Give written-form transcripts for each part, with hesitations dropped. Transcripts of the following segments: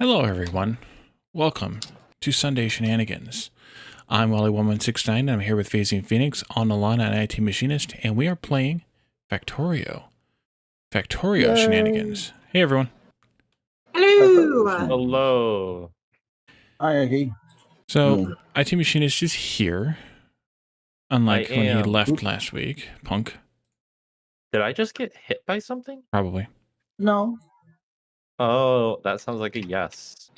Hello, everyone. Welcome to Sunday Shenanigans. I'm Wally1169, and I'm here with PhazeonPhoenix, Alnilana, and ITMachinist, and we are playing Factorio. Factorio Shenanigans. Hey, everyone. Hello. Hello. Hi, Aggie. So, ITMachinist is here, unlike I when he am. left last week. Punk. Did I just get hit by something? Probably. No. Oh, that sounds like a yes.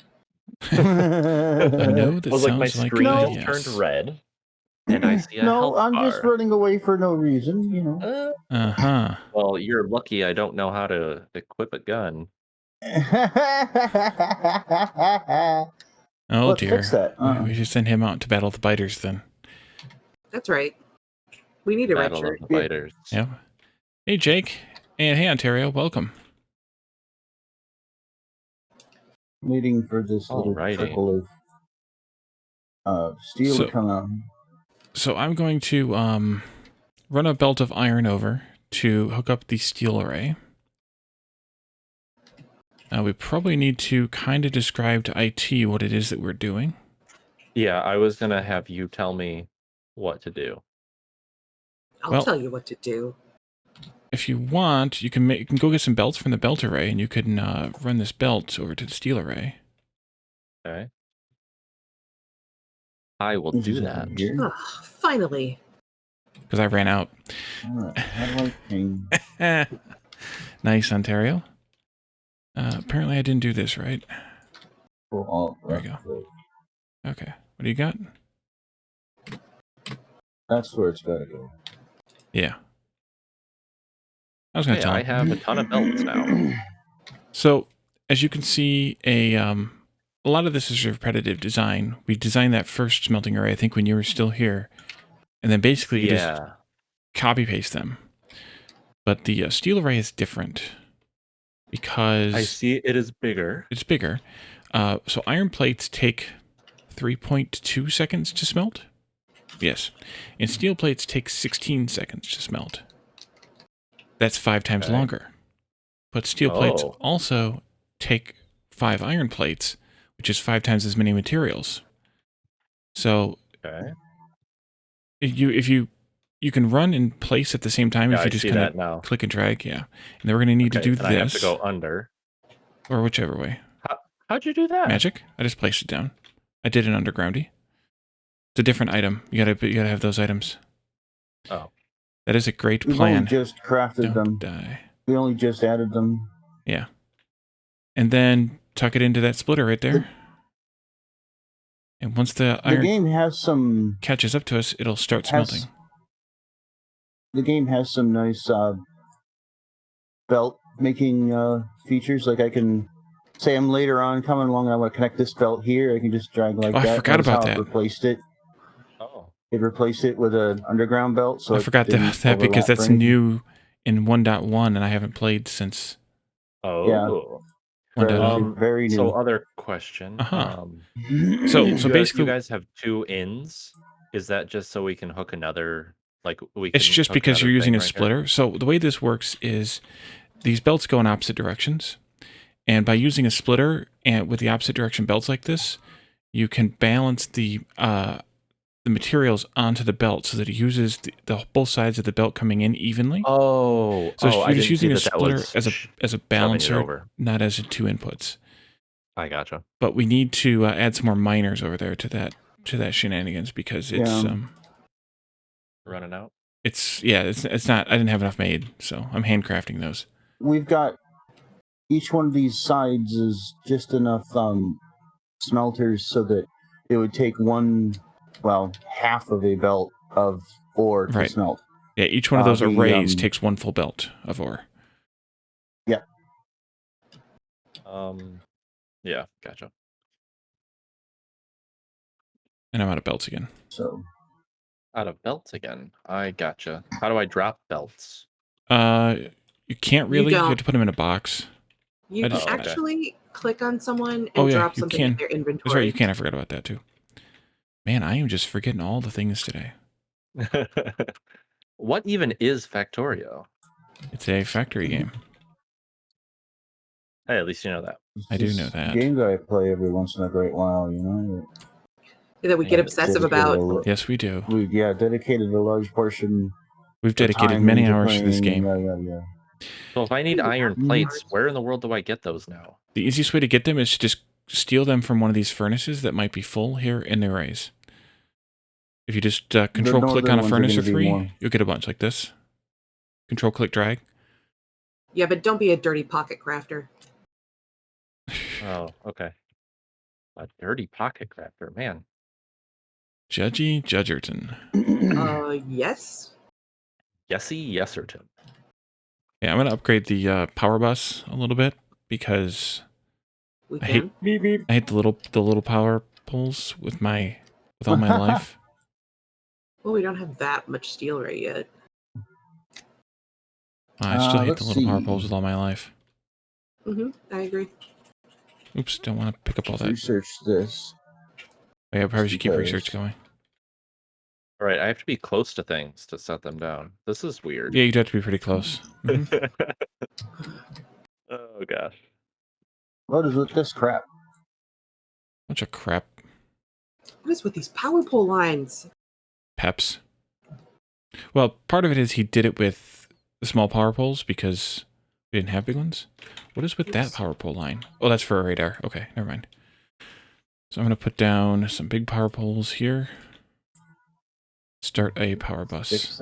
A no that I was like, my sounds like screen a just yes. turned red, and I see a No, health I'm bar. just running away for no reason, you know. Uh-huh. Well, you're lucky I don't know how to equip a gun. Oh, Let's dear. fix that. We should send him out to battle the biters, then. That's right. We need a red Battle shirt. of the Fighters. Yep. Hey, Jake. And hey, Ontario. Welcome. Waiting for this little Alrighty. trickle of steel to come out. So I'm going to run a belt of iron over to hook up the steel array. We probably need to kind of describe to IT what it is that we're doing. Yeah, I was gonna have you tell me what to do. I'll tell you what to do. If you want, you can go get some belts from the belt array, and you can run this belt over to the steel array. Okay. I will do that. Oh, finally. Because I ran out. Alright, how do I ping? Nice, Ontario. Apparently I didn't do this right. There we go. Okay. What do you got? That's where it's got to go. Yeah. I was going to tell him. I have a ton of belts now. So, as you can see, a lot of this is repetitive design. We designed that first smelting array, I think, when you were still here. And then basically you just copy-paste them. But the steel array is different. Because... I see it is bigger. It's bigger. So iron plates take 3.2 seconds to smelt. Yes. And steel plates take 16 seconds to smelt. That's 5 times longer. But steel plates also take 5 iron plates, which is 5 times as many materials. So if you can run in place at the same time if you just kind of click and drag, And then we're going to need to do this. I have to go under. Or whichever way. How'd you do that? Magic? I just placed it down. I did an undergroundy. It's a different item. You gotta have those items. Oh. That is a great We've plan. only just crafted them. Die. We only just added them. Yeah. And then tuck it into that splitter right there. And once the iron game has some catches up to us, it'll start smelting. The game has some nice belt making features. Like I can say I'm later on coming along and I want to connect this belt here. I can just drag like that. I forgot about that. It replaced it. Oh. It replaced it with an underground belt. So I forgot that because that's new in 1.1 and I haven't played since. Oh. Yeah. Very new. So other question. So basically you guys have 2 ins. Is that just so we can hook another It's just because you're using a splitter. So the way this works is these belts go in opposite directions. And by using a splitter and with the opposite direction belts like this, you can balance the materials onto the belt so that it uses the both sides of the belt coming in evenly. So you're just using a splitter as a balancer, not as 2 inputs. I gotcha. But we need to add some more miners over there to that shenanigans because it's running out. It's not. I didn't have enough made, so I'm handcrafting those. We've got each one of these sides is just enough smelters so that it would take half of a belt of ore to smelt. Yeah, each one of those arrays takes 1 full belt of ore. Yeah. Yeah, gotcha. And I'm out of belts again. So. Out of belts again. I gotcha. How do I drop belts? You can't really. You have to put them in a box. You actually click on someone and drop something in their inventory. That's right, you can. I forgot about that too. Man, I am just forgetting all the things today. What even is Factorio? It's a factory game. Hey, at least you know that. I do know that. Game that I play every once in a great while, you know. That we get obsessive about. Yes, we do. We dedicated a large portion. We've dedicated many hours to this game. Yeah. So if I need iron plates, where in the world do I get those now? The easiest way to get them is to just steal them from one of these furnaces that might be full here in the arrays. If you just control-click on a furnace or 3, you'll get a bunch like this. Control-click drag. Yeah, but don't be a dirty pocket crafter. Oh, okay. A dirty pocket crafter, man. Judgy Judgerton. Yes. Yesy Yeserton. Yeah, I'm going to upgrade the power bus a little bit because I hate the little power poles with all my life. Well, we don't have that much steel right yet. I still hate the little power poles with all my life. I agree. Oops, don't want to pick up all that. Research this. Oh, yeah, probably should keep research going. All right, I have to be close to things to set them down. This is weird. Yeah, you'd have to be pretty close. Oh, gosh. What is with this crap? Bunch of crap. What is with these power pole lines? Peps. Well, part of it is he did it with the small power poles because we didn't have big ones. What is with that power pole line? Oh, that's for a radar. Okay, never mind. So I'm going to put down some big power poles here. Start a power bus.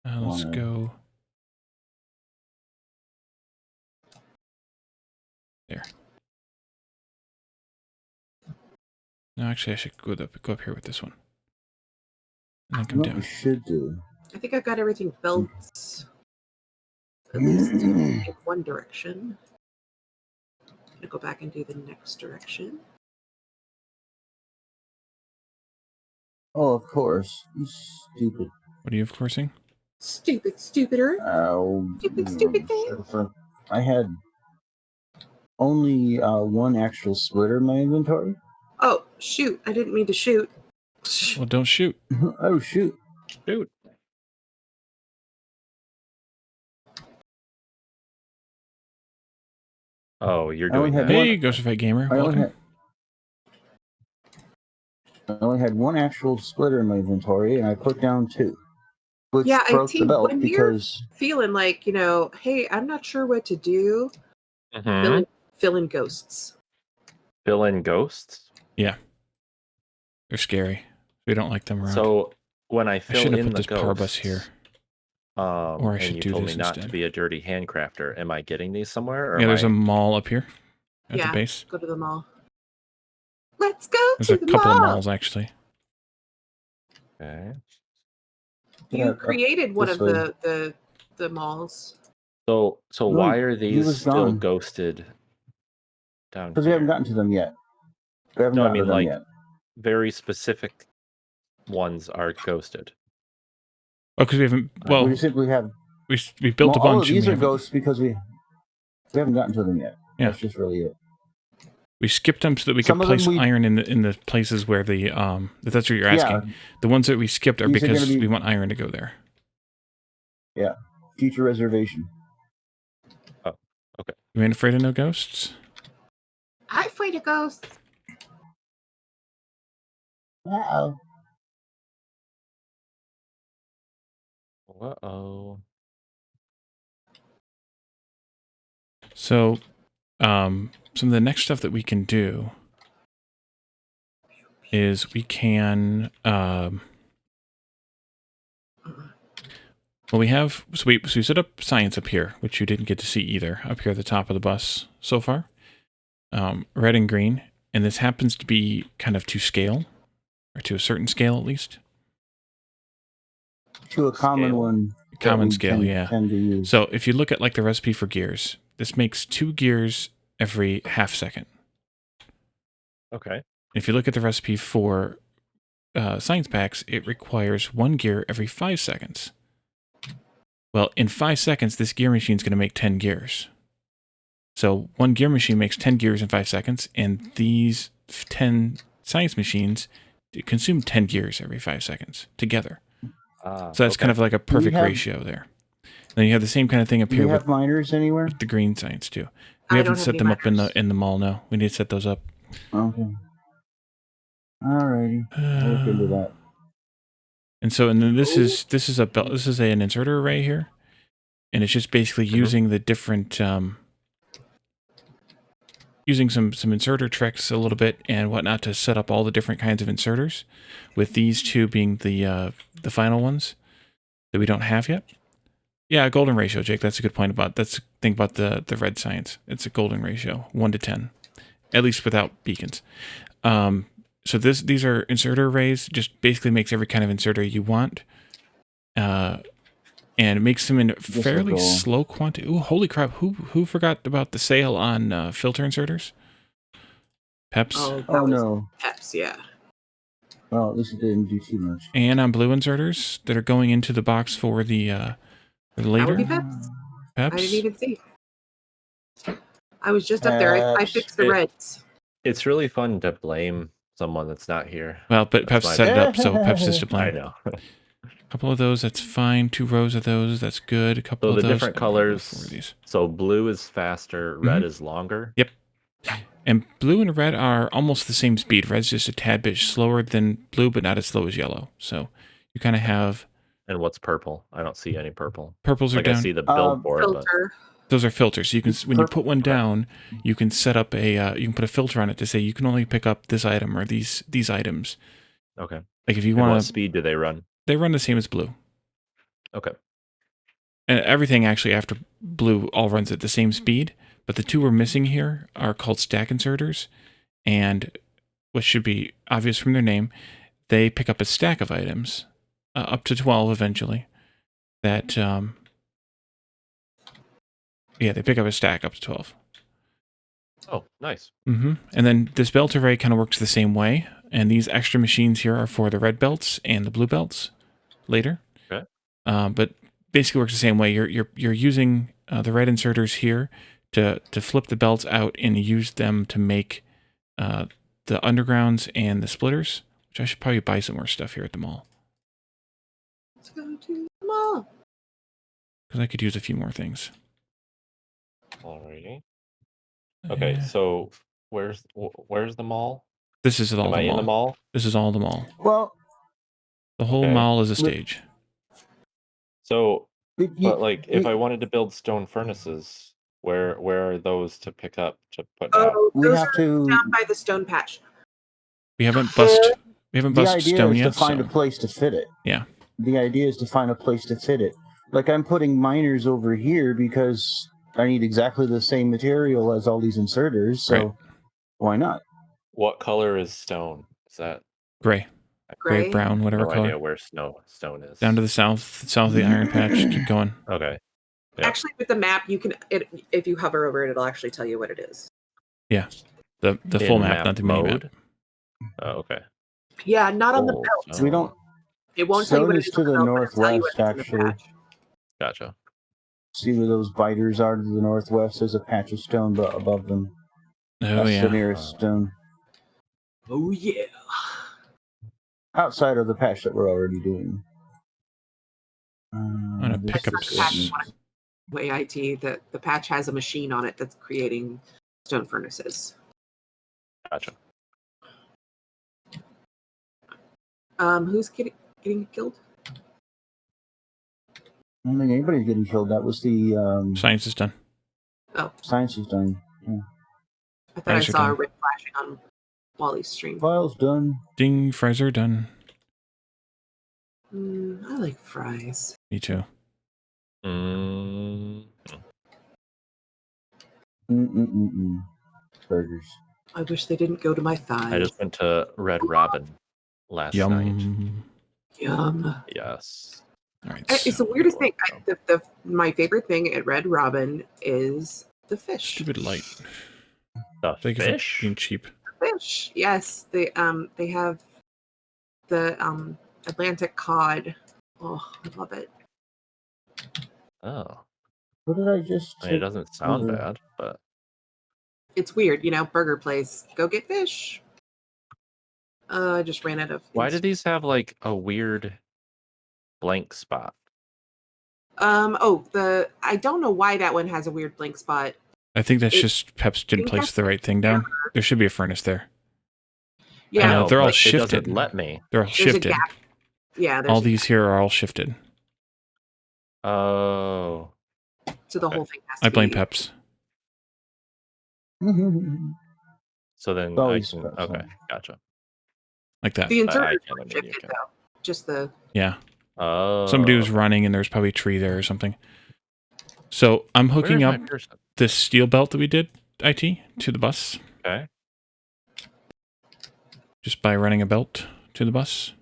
Let's go there. No, actually, I should go up here with this one. And then come down. We should do. I think I've got everything built at least in one direction. I'm gonna go back and do the next direction. Oh, of course. You stupid. What are you of coursing? Stupider. Oh, Stupid thing. I had only one actual splitter in my inventory. Oh, shoot. I didn't mean to shoot. Well, don't shoot. Oh, shoot. Shoot. Oh, you're doing that. Hey, Ghost Fight Gamer. Welcome. I only had one actual splitter in my inventory, and I put down 2. Which yeah, broke the belt when because you're feeling like, hey, I'm not sure what to do. Fill in ghosts. Fill in ghosts? Yeah. They're scary. We don't like them around. So when I fill in the this ghosts, power bus here. Or I should and you do told this me not instead. to be a dirty handcrafter. Am I getting these somewhere? Or Yeah, there's a mall up here at the base. Go to the mall. Let's go There's to a the couple mall. of malls, actually. Okay. You created one of the malls. So why are these still ghosted down here? Because we haven't gotten to them yet. Very specific ones are ghosted. Oh, because we haven't. Well, we simply have. We built a bunch. All of these are ghosts because we haven't gotten to them yet. Yeah. That's just really it. We skipped them so that we could place iron in the places where the if that's what you're asking. Yeah. The ones that we skipped are because we want iron to go there. Yeah. Future reservation. Oh, okay. You ain't afraid of no ghosts? I'm afraid of ghosts. Uh-oh. Uh-oh. So, some of the next stuff that we can do is we can, we have, so we set up science up here, which you didn't get to see either, up here at the top of the bus so far. Red and green, and this happens to be kind of to scale, or to a certain scale at least. To a common one. Common scale, yeah. So if you look at like the recipe for gears, this makes 2 gears every half second. Okay. If you look at the recipe for science packs, it requires 1 gear every 5 seconds. Well, in 5 seconds, this gear machine is going to make 10 gears. So 1 gear machine makes 10 gears in 5 seconds, and these 10 science machines consume 10 gears every 5 seconds together. So that's kind of like a perfect ratio there. And then you have the same kind of thing up here with miners anywhere? With the green science too. We I haven't don't have set any them up miners. in the mall. No, we need to set those up. Okay. Alrighty. I'll look into that. And so, and then this Oh. is a belt. This is an inserter array here, and it's just basically using the different using some inserter tricks a little bit and whatnot to set up all the different kinds of inserters, with these two being the final ones that we don't have yet. Yeah, golden ratio, Jake. That's a good point about that's the thing about the red science. It's a golden ratio, 1 to 10, at least without beacons. So these are inserter arrays. Just basically makes every kind of inserter you want, and it makes them in fairly go. slow quantity. Ooh, holy crap! Who forgot about the sale on filter inserters? Peps. Oh, that Oh was no. Peps, yeah. Well, at least it didn't do too much. And on blue inserters that are going into the box for the That later would be Peps. I Peps. didn't even see. I was just up there. I Peps. fixed the reds. It's really fun to blame someone that's not here. Well, but That's Peps my set it bad. up, so Peps is to I blame. know. A couple of those, that's fine. 2 rows of those, that's good. A couple So of the those. different I'm gonna go for colors. these. So blue is faster, red is longer. Yep. And blue and red are almost the same speed. Red's just a tad bit slower than blue, but not as slow as yellow. So you kind of have And what's purple? I don't see any purple. purples are Like I down. see the build for it, but Filter. Those are filters. So you can, when you put one Okay. down, you can set up a, you can put a filter on it to say you can only pick up this item or these items. okay. Like if you And what want to, speed do they run? they run the same as blue. Okay. And everything actually after blue all runs at the same speed. But the 2 we're missing here are called stack inserters. And what should be obvious from their name, they pick up a stack of items, up to 12 eventually. That, yeah, they pick up a stack up to 12. Oh, nice. And then this belt array kind of works the same way. And these extra machines here are for the red belts and the blue belts later. Okay. But basically works the same way. You're using the red inserters here to flip the belts out and use them to make the undergrounds and the splitters, which I should probably buy some more stuff here at the mall Let's go to the mall. because I could use a few more things. Alrighty. Okay, Uh, so where's the mall? this is all Am the I mall. in the mall? This is all the mall. Well, The whole Okay. mall is a stage. So, but you, but like, if I wanted to build stone furnaces, where are those to pick up to put down? Oh, we those have are to. down by the stone patch. We haven't busted The idea stone is yet. to find So a place to fit it. yeah. The idea is to find a place to fit it. Like I'm putting miners over here because I need exactly the same material as all these inserters. So Right. why not? What color is stone? Is that Gray, Gray. brown, whatever no color. idea where stone is? Down to the south of the iron patch. Keep going. Okay. Yeah. Actually, with the map, you can. If you hover over it, it'll actually tell you what it is. Yeah. The full In map, not the mini map. mode? Oh, okay. Yeah, not on the Cool. belt. We don't. It won't tell you Stone what it is is to on the the belt, but it'll tell you northwest, what it is in the actually. patch. Gotcha. See where those biters are to the northwest? There's a patch of stone above them. Oh That's yeah. the nearest stone. Oh yeah. Outside of the patch that we're already doing. I'm gonna this pick up is- patch. Way IT that the patch has a machine on it that's creating stone furnaces. Gotcha. Who's getting killed? I don't think anybody's getting killed. That was the Science is done. science is done. Yeah. I thought I Fires are saw a done. red flashing on Wally's stream. File's done. Ding, fries are done. I like fries. Me too. Burgers. I wish they didn't go to my thighs. I just went to Red Robin last Yum. night. Yum. Yes. All right. It's the So weirdest thing. My favorite thing at Red Robin is the fish. stupid light. The Thank you fish? for being cheap. Fish. Yes, they have the Atlantic cod. Oh, I love it. Oh. What did I just? I mean, it doesn't sound over? bad, but It's weird, burger place. Go get fish. I just ran out of. why do these have like a weird blank spot? I don't know why that one has a weird blank spot. I think that's It- just Peps didn't think place that's the right thing down. There should be a furnace there. Yeah, I know, they're all but it shifted. doesn't let me. They're all there's shifted. a gap. Yeah, there's All a these gap. here are all shifted. Oh. So the okay. whole thing has to I blame be. Peps. So then It's I always can. Peps, Okay, huh? gotcha. Like that. The I inserters can weren't and then you shifted can. though. Just the. Yeah. Oh. Somebody was running and there's probably a tree there or something. So I'm hooking Where's up my person? this steel belt that we did, IT, to the bus. Okay. Just by running a belt to the bus.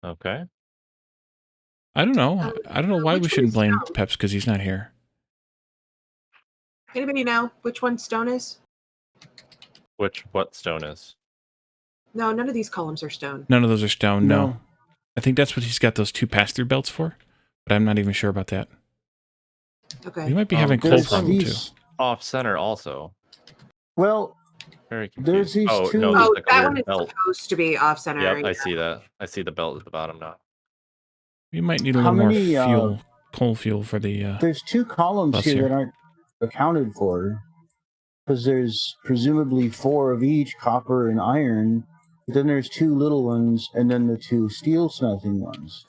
Okay. I don't know. I don't know why we which shouldn't one's blame stone? Peps because he's not here. Anybody know which one stone is? What stone is? No, none of these columns are stone. None of those are stone, no. No. I think that's what he's got those two pass-through belts for, but I'm not even sure about that. Okay. We might be having coal There's problem too. these. Off center also. Well, Very There's confused. these Oh two- no, Oh, there's like a that one weird is belt. supposed to be off center. Yep, I see that. I see the belt at the bottom now. We might need a How little more many, fuel, coal fuel for the. there's two columns Bus here here. that aren't accounted for because there's presumably 4 of each, copper and iron. But then there's 2 little ones, and then the 2 steel smelting ones.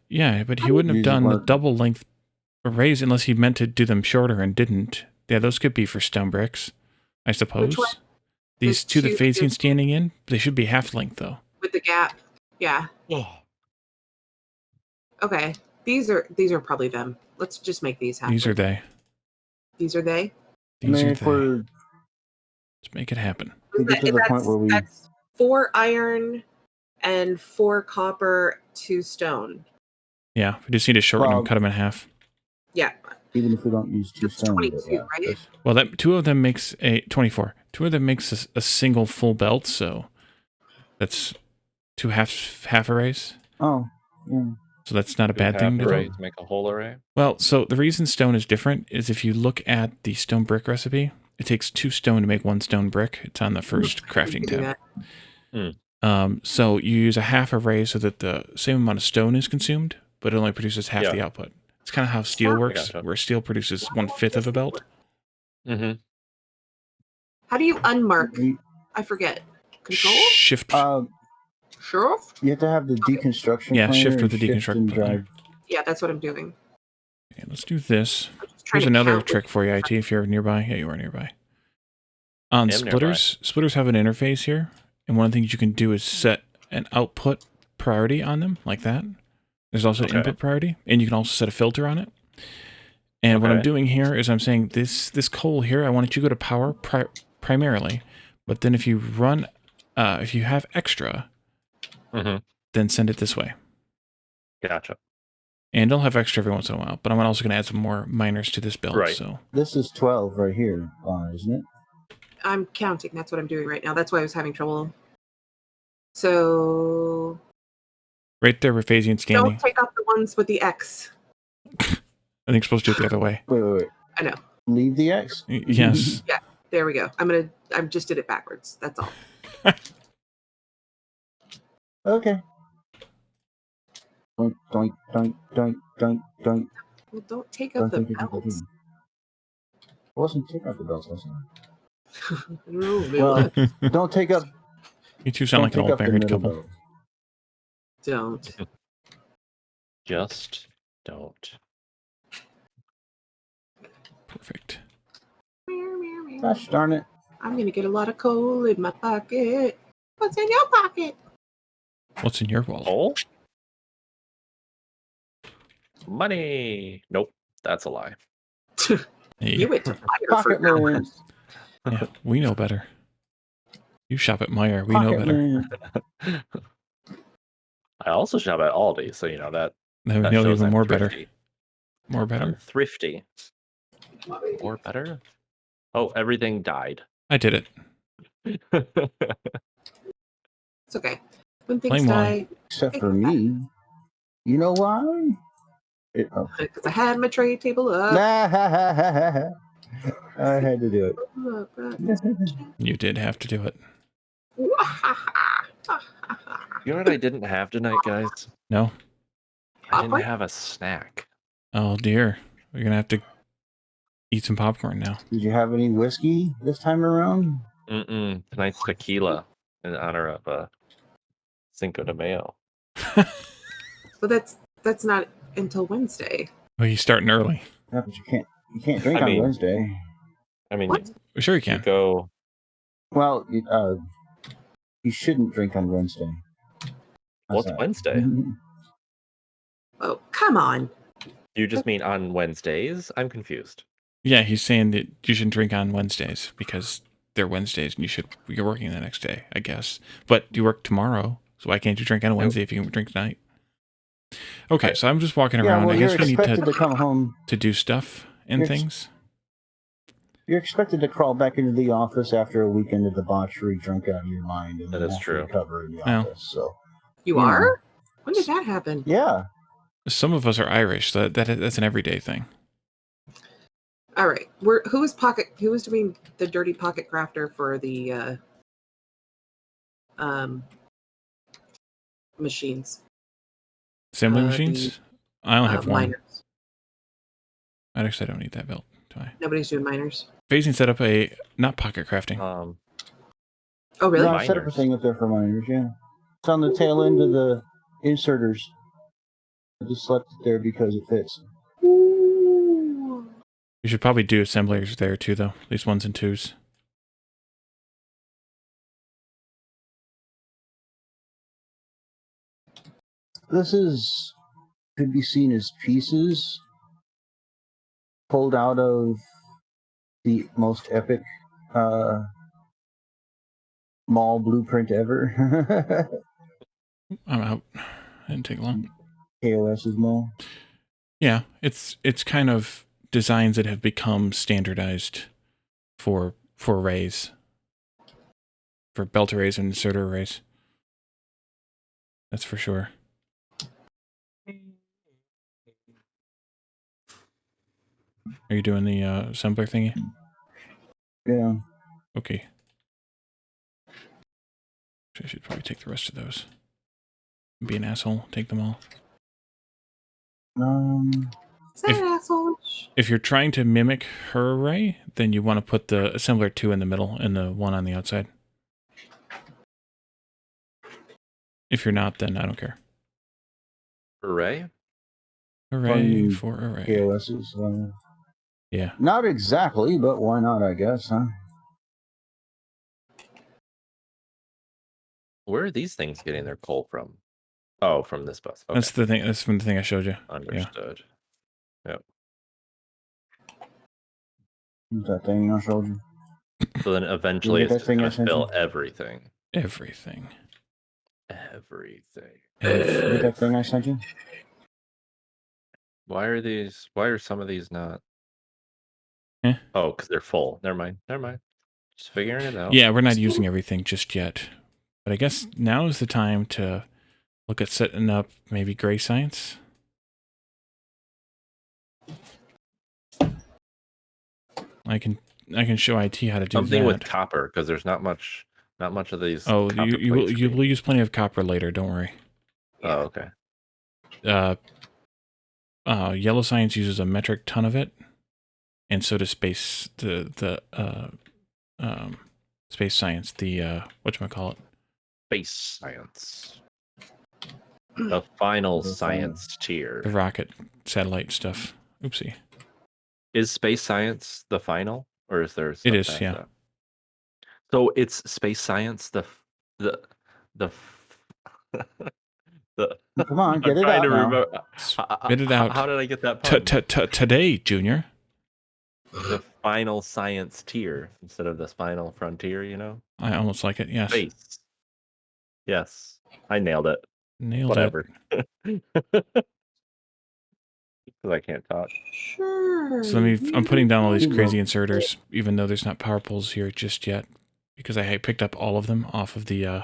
Yeah, but he wouldn't have These done the weren't- double length arrays unless he meant to do them shorter and didn't. Yeah, those could be for stone bricks, I suppose. one? These The two that two- Phazion's standing in, they should be half length though. With the gap. Yeah. Oh. Okay. These are probably them. Let's just make these happen. These are they. These are they. I These mean, are if they. we're Let's make it happen. we get to the point where we That's 4 iron and 4 copper, 2 stone. Yeah, we just need to shorten Well- them, cut them in half. Yeah. even if we don't use 2 That's stone, but 22, yeah, right? that's- Well, that two of them makes a 24. Two of them makes a single full belt, so that's 2 half arrays. Oh, yeah. So that's not a bad thing to do. Array to make a whole array. Well, so the reason stone is different is if you look at the stone brick recipe, it takes 2 stone to make 1 stone brick. It's on the first crafting We can do tab. that. So you use a half array so that the same amount of stone is consumed, but it only produces half Yeah. the output. It's kind of how steel works, Gotcha. where steel produces 1/5 of a belt. Mm-hmm. How do you unmark? We- I forget. Control? Shift. Sure. You have to have the deconstruction. Yeah, planer shift with and the shift deconstruct and planer. drive. Yeah, that's what I'm doing. Okay, let's do this. I'm just trying Here's to another count trick for you, IT, if you're nearby. Yeah, you are nearby. On Am splitters, splitters have an interface here, and one of the things you can do is set an output priority on them, like that. There's also Okay. input priority, and you can also set a filter on it. And what I'm Okay. doing here is I'm saying this coal here, I want it to go to power primarily, but then if you run, if you have extra, Mm-hmm. then send it this way. Gotcha. And I'll have extra every once in a while, but I'm also going to add some more miners to this build. Right. So This is 12 right here, isn't it? I'm counting. That's what I'm doing right now. That's why I was having trouble. So right there, with Phasian scanning. don't take off the ones with the X. I think you're supposed to do it the other way. Wait. I know. Leave the X? Yes. There we go. I just did it backwards. That's all. Okay. Doink, doink, doink, doink, doink, doink. Well, don't take off the Doink, doink, doink, belts. doink. I wasn't taking off the belts, was I? I don't know, maybe Well, not. don't take up. You two sound Don't like an take old up the married middle couple. belt. Don't. Just don't. Perfect. Gosh darn it. I'm gonna get a lot of coal in my pocket. What's in your pocket? What's in your wallet? Oh? Money. Nope. That's a lie. Hey, You went to fire Pocket for lint. yeah, we know better. You shop at Meijer. We know Pocket better. lint. I also shop at Aldi, so you know that. That would That know shows even I'm more better. thrifty. More I'm better. thrifty. More better. Oh, everything died. I did it. It's okay. When things Blame die, Except for me. You know why? because I had my tray table up. I had to do it. You did have to do it. You know what I didn't have tonight, guys? No? I didn't Popcorn? have a snack. Oh dear. We're gonna have to eat some popcorn now. Did you have any whiskey this time around? Tonight's tequila in honor of Cinco de Mayo. But that's not until Wednesday. Well, he's starting early. Yeah, but you can't drink I on mean- Wednesday. I mean, What? Sure, you you can. go. Well, you shouldn't drink on Wednesday. How's What's that? Wednesday? Oh, come on. You just mean on Wednesdays? I'm confused. Yeah, he's saying that you shouldn't drink on Wednesdays because they're Wednesdays and you're working the next day, I guess. But you work tomorrow, so why can't you drink on a Wednesday if you can drink tonight? Okay, so I'm just walking Yeah, around. well, I you're guess we need expected to come home. to do stuff and You're- things. You're expected to crawl back into the office after a weekend of debauchery, drunk out of your mind, and That then is have to true. recover in the Well. office. So, You You know. are? When did that happen? yeah, Some of us are Irish, so that's an everyday thing. All right. Who was doing the dirty pocket crafter for the machines? Assembly The, machines? I only have one. Miners. I actually don't need that belt, do I? Nobody's doing miners. Phasing set up a, not pocket crafting. Oh, really? no, I set up a Miners. thing up there for miners. Yeah, it's on the tail end of the inserters. I just left it there because it fits. Ooh. You should probably do assemblers there too, though. At least 1s and 2s. This could be seen as pieces pulled out of the most epic mall blueprint ever. I'm out. Didn't take long. KOS's mall. Yeah, it's kind of designs that have become standardized for arrays. For belt arrays and inserter arrays. That's for sure. Are you doing the assembler thingy? Yeah. Okay. I should probably take the rest of those. Be an asshole. Take them all. Is that If- an asshole? If you're trying to mimic her array, then you want to put the assembler 2 in the middle and the 1 on the outside. If you're not, then I don't care. Array? Array for array. KOS's. Yeah. Not exactly, but why not, I guess, huh? Where are these things getting their coal from? Oh, from this bus. Okay. That's the thing. That's from the thing I showed you. Understood. Yep. What's that thing I showed you? So then eventually You get it's that just thing I going to sent fill you? everything. Everything. Everything. Get that thing I sent you? Why are some of these not? Eh? Oh, because they're full. Never mind. Just figuring it out. Yeah, we're not using everything just yet. But I guess now is the time to look at setting up maybe gray science. I can show IT how to do Something that. with copper, because there's not much of these. Oh, copper you plates for will me. use plenty of copper later. Don't worry. Oh, okay. Yellow science uses a metric ton of it, and so does space space science. The whatchamacallit? Space science. The final science tier. The rocket satellite stuff. Oopsie. Is space science the final, or is there? It stuff is, past yeah. that? So it's space science. The Come on, I'm get it trying out to now. remember. Spit it out. How did I get that pun? Today, Junior. The final science tier instead of the final frontier. You know, I almost like it. Yes. space. Yes, I nailed it. Nailed Whatever. Because I can't talk. Sure. it. So I'm putting down all these crazy inserters, even though there's not power poles here just yet, because I picked up all of them off of the.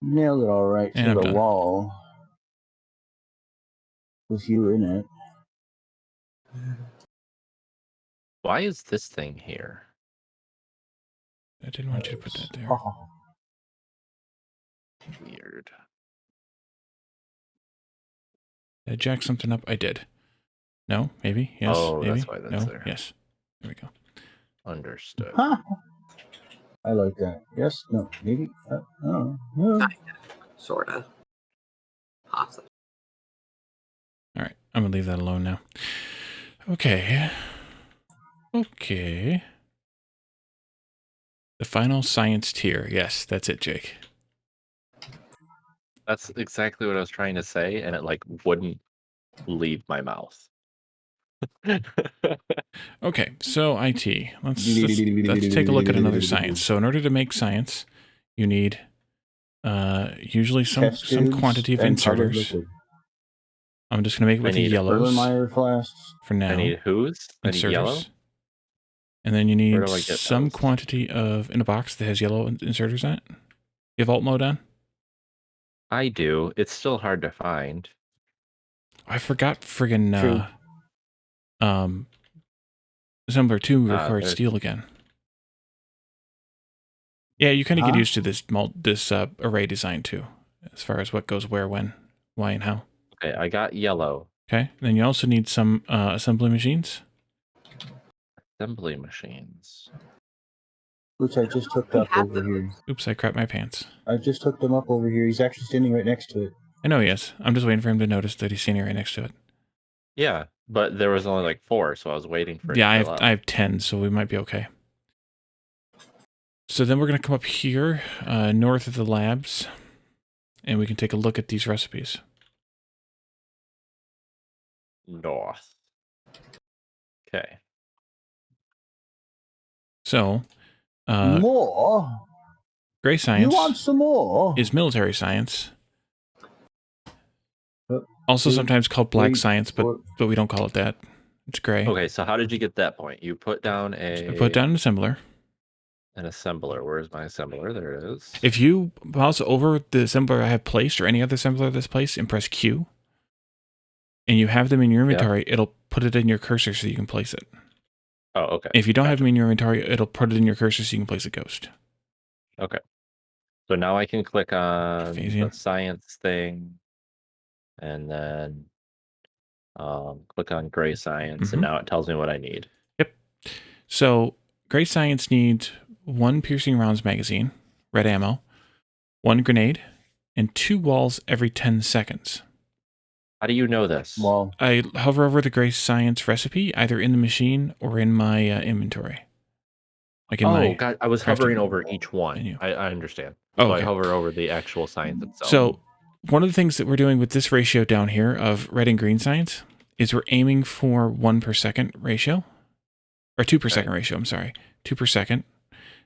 Nailed it all right And to I'm the done. wall. With you in it. Why is this thing here? I didn't want you to put that there. Oh. Weird. Did I jack something up? I did. No, maybe, yes, Oh, maybe, that's why that's no, there. yes. There we go. Understood. Huh. I like that. Yes, no, maybe. No. Sort of. Possible. All right, I'm gonna leave that alone now. Okay. Okay. The final science tier. Yes, that's it, Jake. That's exactly what I was trying to say, and it like wouldn't leave my mouth. Okay, so IT. Let's take a look at another science. So in order to make science, you need usually some Test tubes quantity of and powdered inserters. liquid. I'm just gonna make it with the need yellows Erlenmeyer flasks. for now. I need whose? I need yellow. Inserters. And then you Where need do I get some those? quantity of in a box that has yellow inserters on it. You have alt mode on? I do. It's still hard to find. I forgot friggin' True. Assembler 2 requires there's- steel again. Yeah, you kind of get Huh? used to this array design too, as far as what goes where, when, why, and how. Okay, I got yellow. Okay, then you also need some assembly machines. Assembly machines. Which I just hooked We up have over here. Oops, I crapped my pants. I just hooked him up over here. He's actually standing right next to it. I know he is. I'm just waiting for him to notice that he's standing right next to it. Yeah, but there was only like 4, so I was waiting for it Yeah, to fill up. I have 10, so we might be okay. So then we're going to come up here, north of the labs, and we can take a look at these recipes. North. Okay. So, More? gray science You want some more? is military science. Uh, Also two, sometimes called black three, science, but we don't call it that. It's gray. Okay, so how did you get that point? You put down I put down an assembler. an assembler. Where's my assembler? There it is. If you mouse over the assembler I have placed or any other assembler that's placed and press Q, and you have them in your inventory, it'll put it in your cursor so you can place it. Oh, okay. If you don't have Gotcha. them in your inventory, it'll put it in your cursor so you can place a ghost. Okay. So now I can click on Phazeon. the science thing, and then click on gray science, and now it tells me what I need. Yep. So gray science needs 1 piercing rounds magazine, red ammo, 1 grenade, and 2 walls every 10 seconds. How do you know this? Well, I hover over the gray science recipe either in the machine or in my inventory. Like in my God, I was crafting hovering over each one. menu. I understand. Oh, So okay. I hover over the actual science itself. So one of the things that we're doing with this ratio down here of red and green science is we're aiming for 1 per second ratio, or 2 per second ratio. I'm sorry, 2 per second.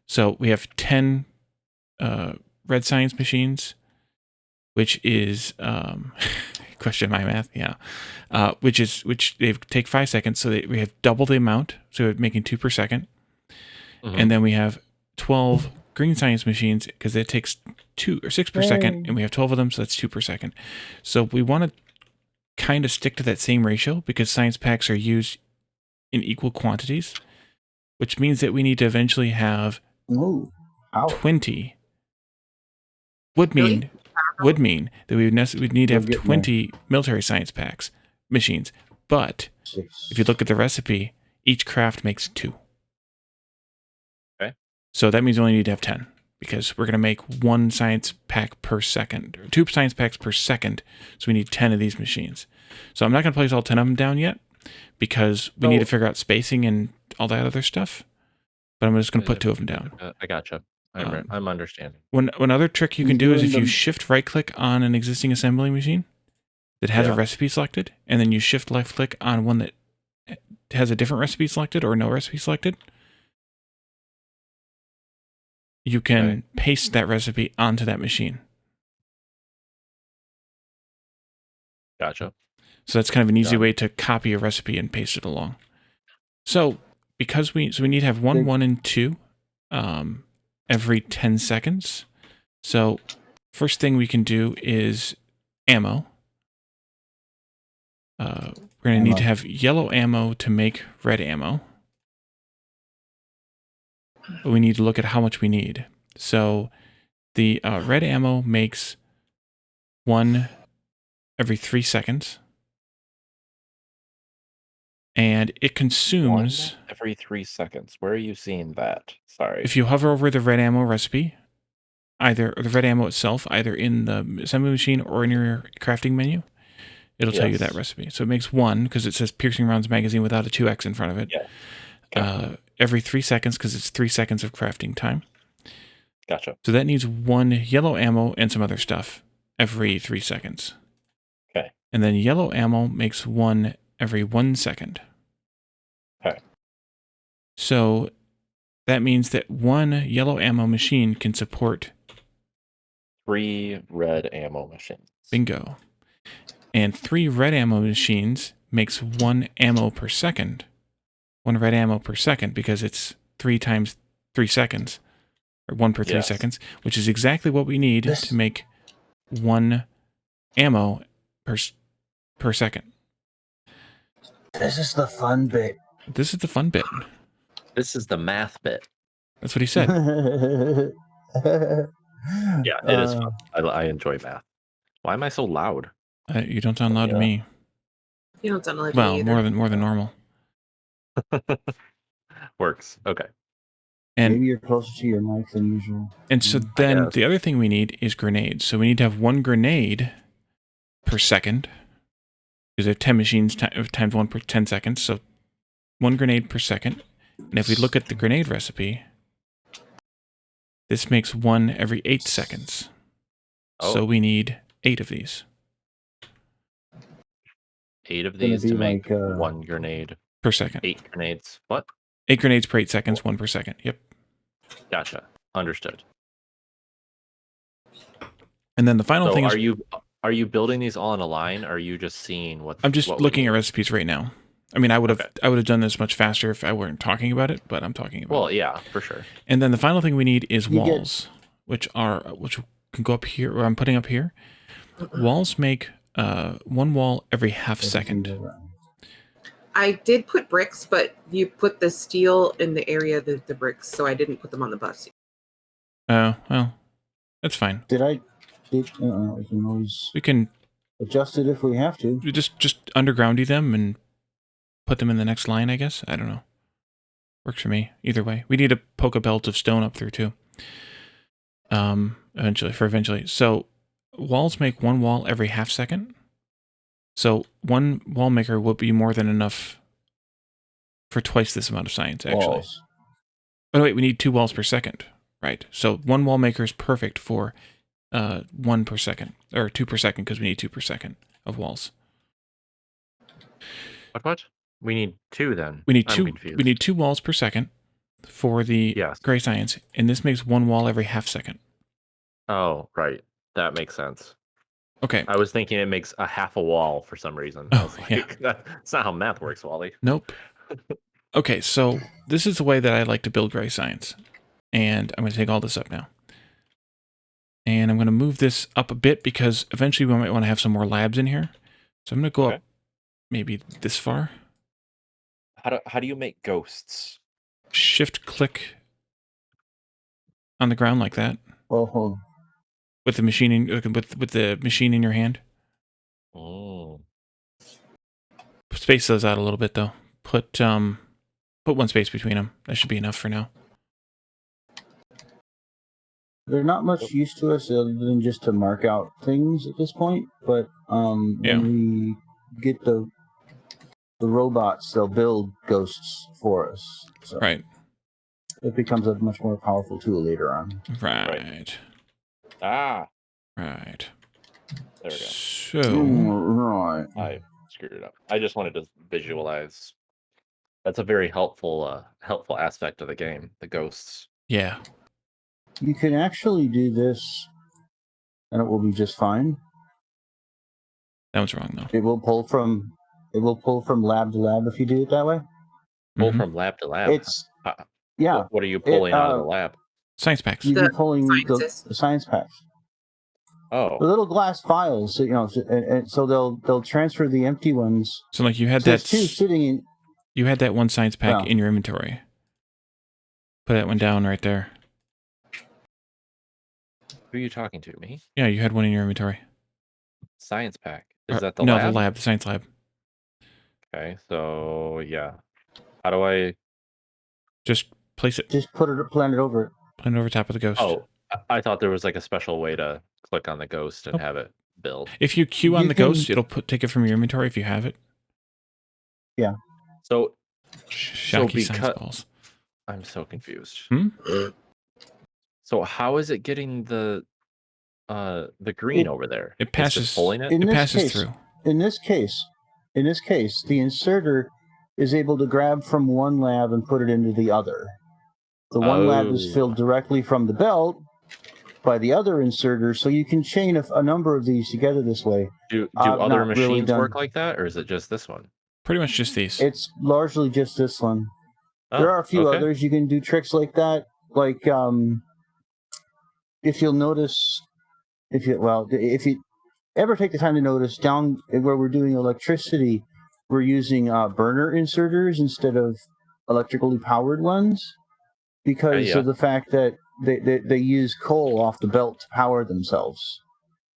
So we have 10 red science machines, which is question my math, yeah. Which they take 5 seconds, so we have double the amount, so we're making 2 per second, and then we have 12 green science machines because it takes 2 or 6 per second, and we have 12 of them, so that's 2 per second. So we want to kind of stick to that same ratio because science packs are used in equal quantities, which means that we need to eventually have ooh, ow. 20. Would mean that we would need to We're have getting 20 military science packs machines. But 6. if you look at the recipe, each craft makes 2. Okay. So that means we only need to have 10 because we're going to make 1 science pack per second, or 2 science packs per second. So we need 10 of these machines. So I'm not going to place all 10 of them down yet because we need to figure out spacing and all that other stuff. But I'm just going to put 2 of them down. I gotcha. I'm understanding. One other trick you can do is if you them- shift right click on an existing assembly machine that has a Yeah. recipe selected, and then you shift left click on one that has a different recipe selected or no recipe selected, you can paste that recipe onto that machine. Gotcha. So that's kind of an easy Done. way to copy a recipe and paste it along. So because we need to have 1, 1, and 2 every 10 seconds. So first thing we can do is ammo. We're going to need to have yellow ammo to make red ammo. But we need to look at how much we need. So the red ammo makes 1 every 3 seconds. and it consumes. 1 every 3 seconds. Where are you seeing that? Sorry. If you hover over the red ammo recipe, either or the red ammo itself, either in the assembly machine or in your crafting menu, it'll tell you that Yes. recipe. So it makes 1 because it says piercing rounds magazine without a 2x in front of it. Yeah. Okay. Every 3 seconds because it's 3 seconds of crafting time. Gotcha. So that needs 1 yellow ammo and some other stuff every 3 seconds. Okay. And then yellow ammo makes 1 every 1 second. Okay. So that means that 1 yellow ammo machine can support 3 red ammo machines. bingo. And 3 red ammo machines makes 1 ammo per second. 1 red ammo per second because it's 3 times 3 seconds. Or 1 per 3 Yes. seconds, which is exactly what we need to make 1 ammo per second. This is the fun bit. This is the fun bit. This is the math bit. That's what he said. Yeah, it is fun. I enjoy math. Why am I so loud? You don't sound loud to me. You don't sound like me Well, either. more than normal. Works. Okay. And Maybe you're closer to your mic than usual. and so I then guess. the other thing we need is grenades. So we need to have 1 grenade per second. Because there are 10 machines times 1 per 10 seconds. So 1 grenade per second. And if we look at the grenade recipe, this makes 1 every 8 seconds. Oh. So we need 8 of these. 8 of Gonna these to be make like, 1 grenade. Per second. 8 grenades. What? 8 grenades per 8 seconds, 1 per second. Yep. Gotcha. Understood. And then the final So thing is are you building these all in a line? Or are you just seeing what? I'm just what we looking at need? recipes right now. I mean, I would have done this much faster if I weren't talking about it, but I'm talking about Well, it. yeah, for sure. And then the final thing we need is You get- walls, which can go up here, or I'm putting up here. Walls make 1 wall every half second. I did put bricks, but you put the steel in the area of the bricks, so I didn't put them on the bus. Oh, well, that's fine. We can always We can adjust it if we have to. just undergroundy them and put them in the next line, I guess. I don't know. Works for me. Either way. We need to poke a belt of stone up through too. Eventually. So walls make 1 wall every half second. So 1 wall maker will be more than enough for twice this amount of science, actually. Walls. Oh, wait, we need 2 walls per second. Right. So 1 wall maker is perfect for 1 per second. Or 2 per second, because we need 2 per second of walls. What? We need 2 then. We need I'm 2. confused. We need 2 walls per second for the Yes. gray science, and this makes 1 wall every half second. Oh, right. That makes sense. Okay. I was thinking it makes a half a wall for some reason. I Oh, was like, yeah. That's not how math works, Wally. Nope. Okay, so this is the way that I like to build gray science. And I'm going to take all this up now. And I'm going to move this up a bit because eventually we might want to have some more labs in here. So I'm going to go Okay. up maybe this far. How do you make ghosts? Shift click on the ground like that Well, hold on. with the machine with the machine in your hand. Oh. Space those out a little bit though. Put 1 space between them. That should be enough for now. They're not much use to us other than just to mark out things at this point. But Yeah. when we get the robots, they'll build ghosts for us. So Right. it becomes a much more powerful tool later on. Right. Ah, Right. there we go. So Right. I screwed it up. I just wanted to visualize. That's a very helpful aspect of the game, the ghosts. yeah. You can actually do this, and it will be just fine. That one's wrong though. It will pull from lab to lab if you do it that way. Pull Mhm. from lab to lab. It's Uh, yeah. What are you pulling out of the lab? Science packs. You'd be pulling sciences. the science packs, the Oh, little glass files. And so they'll transfer the empty ones. So like you had So that there's 2 sitting in. you had that 1 science pack Wow. in your inventory. Put that one down right there. who are you talking to? Me? Yeah, you had 1 in your inventory. Science pack. Is that the no, lab? the lab, the science lab. Okay, so yeah. How do I... Just place it, Just plant it over it. put it over top of the ghost. Oh, I thought there was like a special way to click on the ghost and Nope. have it build. If you queue on You the can- ghost, it'll take it from your inventory if you have it. So Shocky science because- balls. I'm so confused. Hmm? So how is it getting the green over there? It It's just passes. pulling it? In It this passes case- through. In this case, the inserter is able to grab from one lab and put it into the other. The one lab is Oh. filled directly from the belt by the other inserter, so you can chain a number of these together this way. Do I've other not really machines done- work like that, or is it just this one? Pretty much just these. It's largely just this one. Oh, There are a few okay. others you can do tricks like that. Like if you'll notice, if you ever take the time to notice down where we're doing electricity, we're using burner inserters instead of electrically powered ones because yeah. of the fact that they use coal off the belt to power themselves.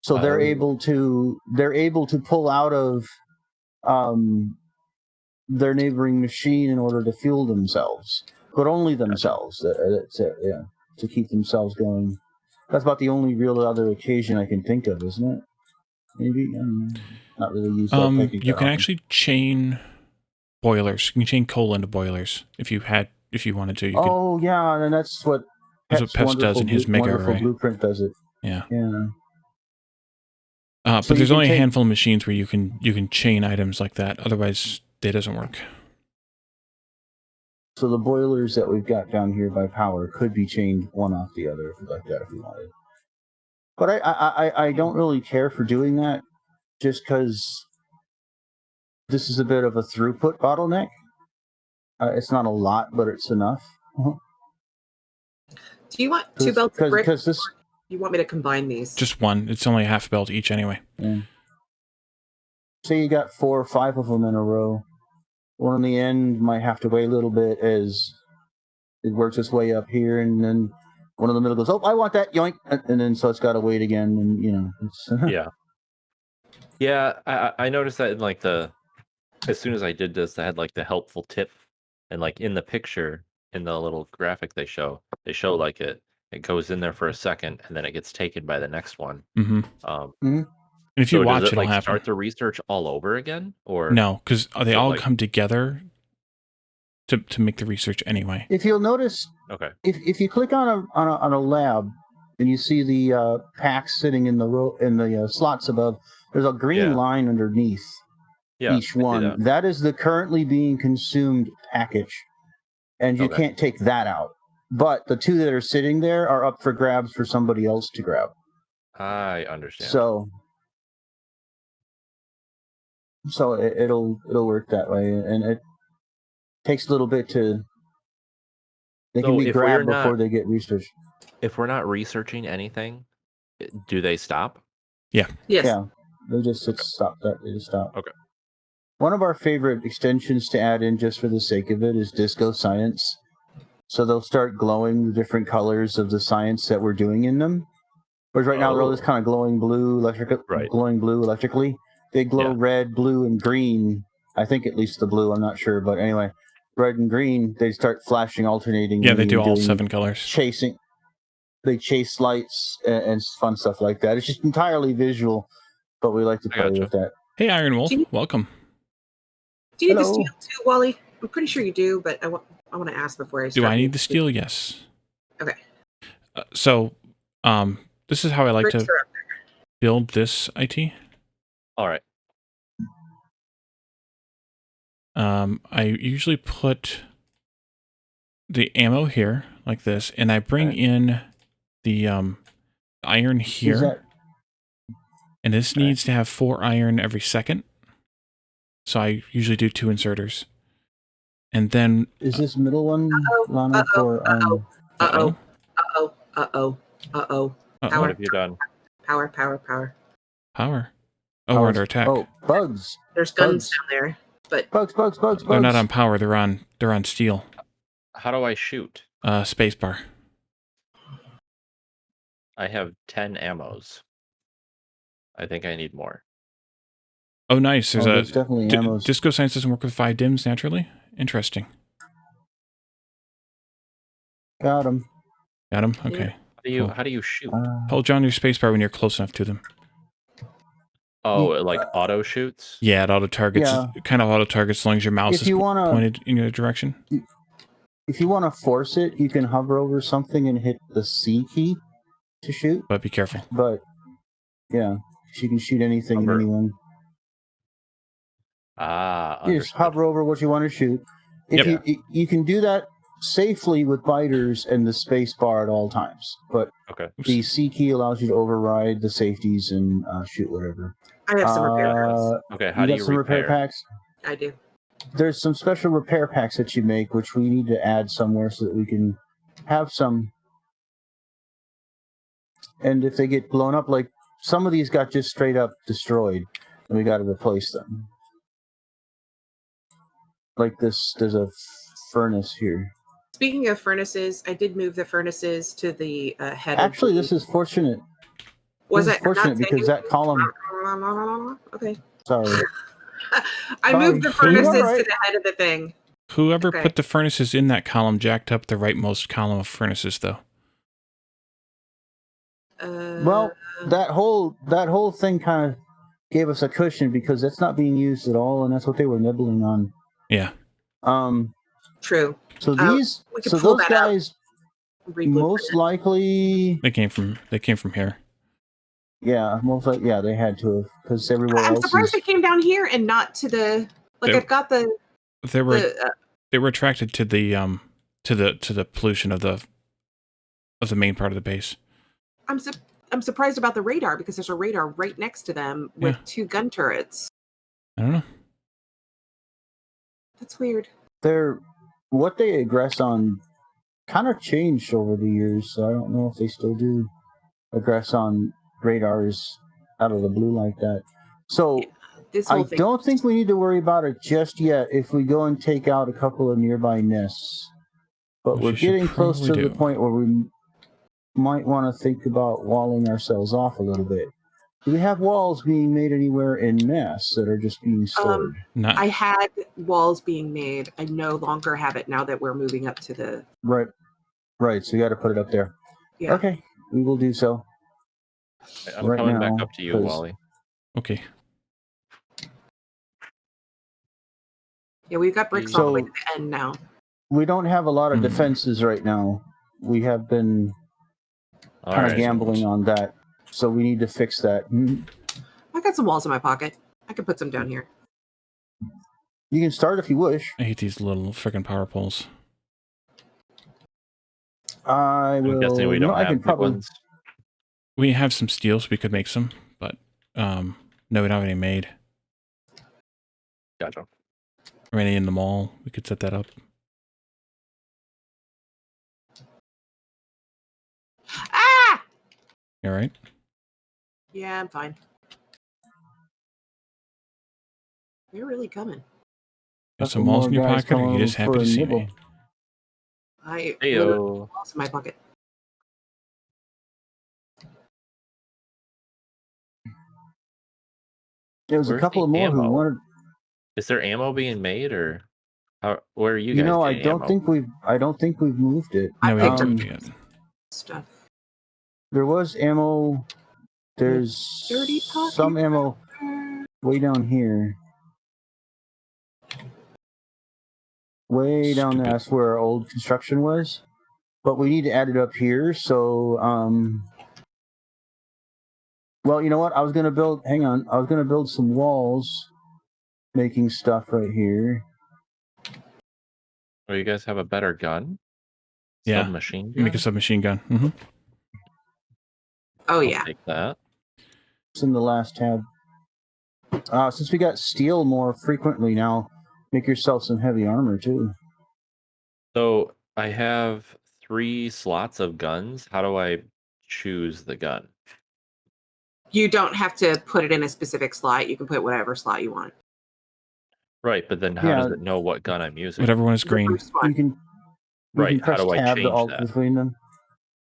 So they're Oh. able to pull out of their neighboring machine in order to fuel themselves, but only themselves. That's it, yeah, to keep themselves going. That's about the only real other occasion I can think of, isn't it? Maybe not really used that technique. You that can often. actually chain boilers. You can chain coal into boilers if you wanted to. You could, Oh yeah, and that's what That's what Pep's does in his mega wonderful array. blueprint does it. yeah. Yeah. But So you there's can only a take- handful of machines where you can chain items like that. Otherwise, it doesn't work. So the boilers that we've got down here by power could be chained one off the other if we like that if we wanted. But I don't really care for doing that just because this is a bit of a throughput bottleneck. It's not a lot, but it's enough. Do you want two belts of brick? Because this. You want me to combine these? Just one. It's only a half belt each anyway. Yeah. Say you got 4 or 5 of them in a row. One in the end might have to wait a little bit as it works its way up here, and then one in the middle goes, "Oh, I want that, yoink!" And then so it's got to wait again, and it's Yeah, I noticed that in like as soon as I did this, I had like the helpful tip, and like in the picture, in the little graphic they show like it goes in there for a second, and then it gets taken by the next one. Mm-hmm. And And if you watch, does it it'll like happen. start the research all over again, or No, because they So, all like- come together to make the research anyway. If you'll notice, Okay, if you click on a lab and you see the packs sitting in the row in the slots above, there's a green Yeah. line underneath yeah, each I see one. that. That is the currently being consumed package, and you Okay. can't take that out. But the 2 that are sitting there are up for grabs for somebody else to grab. I understand. So it'll work that way, and it takes a little bit to. They can So be if we're grabbed not- before they get researched. If we're not researching anything, do they stop? Yes. Yeah, they just stop. They just stop. Okay. One of our favorite extensions to add in just for the sake of it is Disco Science. So they'll start glowing the different colors of the science that we're doing in them. Whereas right now they're all just kind of glowing blue, Right. glowing blue electrically. They glow Yeah. red, blue, and green. I think at least the blue. I'm not sure, but anyway, red and green. They start flashing, alternating. Yeah, they do and all doing 7 colors. chasing. They chase lights and fun stuff like that. It's just entirely visual, but we like to I play gotcha. with that. Hey, Iron Wolf, Do you- welcome. Do you need the Hello. steel too, Wally? I'm pretty sure you do, but I want to ask before I Do start. I need the steel? Yes. Okay. So, this is how I like Bricks to are up there. build this IT. All right. I usually put the ammo here like this, and I bring Okay. in the iron Is here, that and this Okay. needs to have 4 iron every second. So I usually do 2 inserters, and then is this middle one, Lana, uh-oh, for uh-oh. uh-oh, Uh-oh. Uh-oh. uh-oh, What Power. have you done? Power. power. Oh, we're Powers- under attack. Oh, bugs. There's guns Bugs. down there, but Bugs. They're not on power. They're on steel. How do I shoot? Spacebar. I have 10 ammos. I think I need more. Oh, nice. There's there's definitely ammo. Disco Science doesn't work with 5 dims naturally. Interesting. Got him. Got him. Okay. Cool. How do you shoot? Hold down your spacebar when you're close enough to them. Oh, it like auto shoots? Yeah, it auto targets. Yeah. It kind of auto targets as long as your mouse If is you wanna- pointed in your direction. If you want to force it, you can hover over something and hit the C key to shoot. But be careful. But yeah, she can shoot anything and Hover. anyone. Ah, You just understood. hover over what you want to shoot. If Yep. you can do that safely with biters and the space bar at all times, but Okay. the C key allows you to override the safeties and shoot whatever. I have some repair packs. Okay, how You do got you some repair repair? packs? I do. There's some special repair packs that you make, which we need to add somewhere so that we can have some. And if they get blown up, like some of these got just straight up destroyed, and we got to replace them. Like this, there's a furnace here. Speaking of furnaces, I did move the furnaces to the head. Actually, of the, this is fortunate. was this it is fortunate because that column. Okay. Sorry. I Sorry. moved the You're furnaces all right. to the head of the thing. Whoever Okay. put the furnaces in that column jacked up the rightmost column of furnaces, though. Well, that whole thing kind of gave us a cushion because that's not being used at all, and that's what they were nibbling on. Yeah. True. So these, we could so pull those that up. guys Reblueprint most it. likely, They came from here. yeah, most likely, yeah, they had to have because everywhere I'm else surprised is. they came down here and not to the. Like They- I've got the. They were attracted to the to the pollution of the main part of the base. I'm surprised about the radar because there's a radar right next to them with Yeah. 2 gun turrets. I don't know. That's weird. They're what they aggress on kind of changed over the years, so I don't know if they still do aggress on radars out of the blue like that. So This whole I thing. don't think we need to worry about it just yet if we go and take out a couple of nearby nests. But Which we're you should getting close to probably the do. point where we might want to think about walling ourselves off a little bit. Do we have walls being made anywhere in mass that are just being stored? Not I had walls being made. I no longer have it now that we're moving up to the. Right. So you got to put it up there. Yeah. Okay, we will do so. I'm Right coming back now, up to you, 'cause- Wally. okay. Yeah, we've got bricks all the way So- to the end now. We don't have a lot of Hmm. defenses right now. We have been All kind of right. gambling on that, so we need to fix that. I got some walls in my pocket. I can put some down here. You can start if you wish. I hate these little freaking power poles. I will. I'm guessing we no, don't I have can big probably. ones. We have some steel, so we could make some, but no, we don't have any made. Gotcha. Or any in the mall. We could set that up. Ah! You all right? Yeah, I'm fine. They're really coming. Got some Couple walls more in your guys pocket, or coming you just for happy a to see nibble. me? I literally have Heyo. walls in my pocket. There was a Where's couple the of more who ammo? wanted. Is there ammo being made, or where are you guys? You know, getting ammo? I don't think we've moved it. I No, we picked haven't up moved it yet. stuff. There was ammo. There's Dirty pocket. some ammo way down here. Way down there. Stupid. That's where our old construction was. But we need to add it up here. So, well, you know what? I was gonna build. Hang on. I was gonna build some walls, making stuff right here. Oh, you guys have a better gun? Yeah. Submachine gun? Make a submachine gun. Mm-hmm. Oh I'll yeah. take that. It's in the last tab. Since we got steel more frequently now, make yourself some heavy armor too. So I have 3 slots of guns. How do I choose the gun? You don't have to put it in a specific slot. You can put whatever slot you want. Right, but then how does Yeah. it know what gun I'm using? Whatever one is The green. first one. You can Right, how press do I tab to change alt that? between them.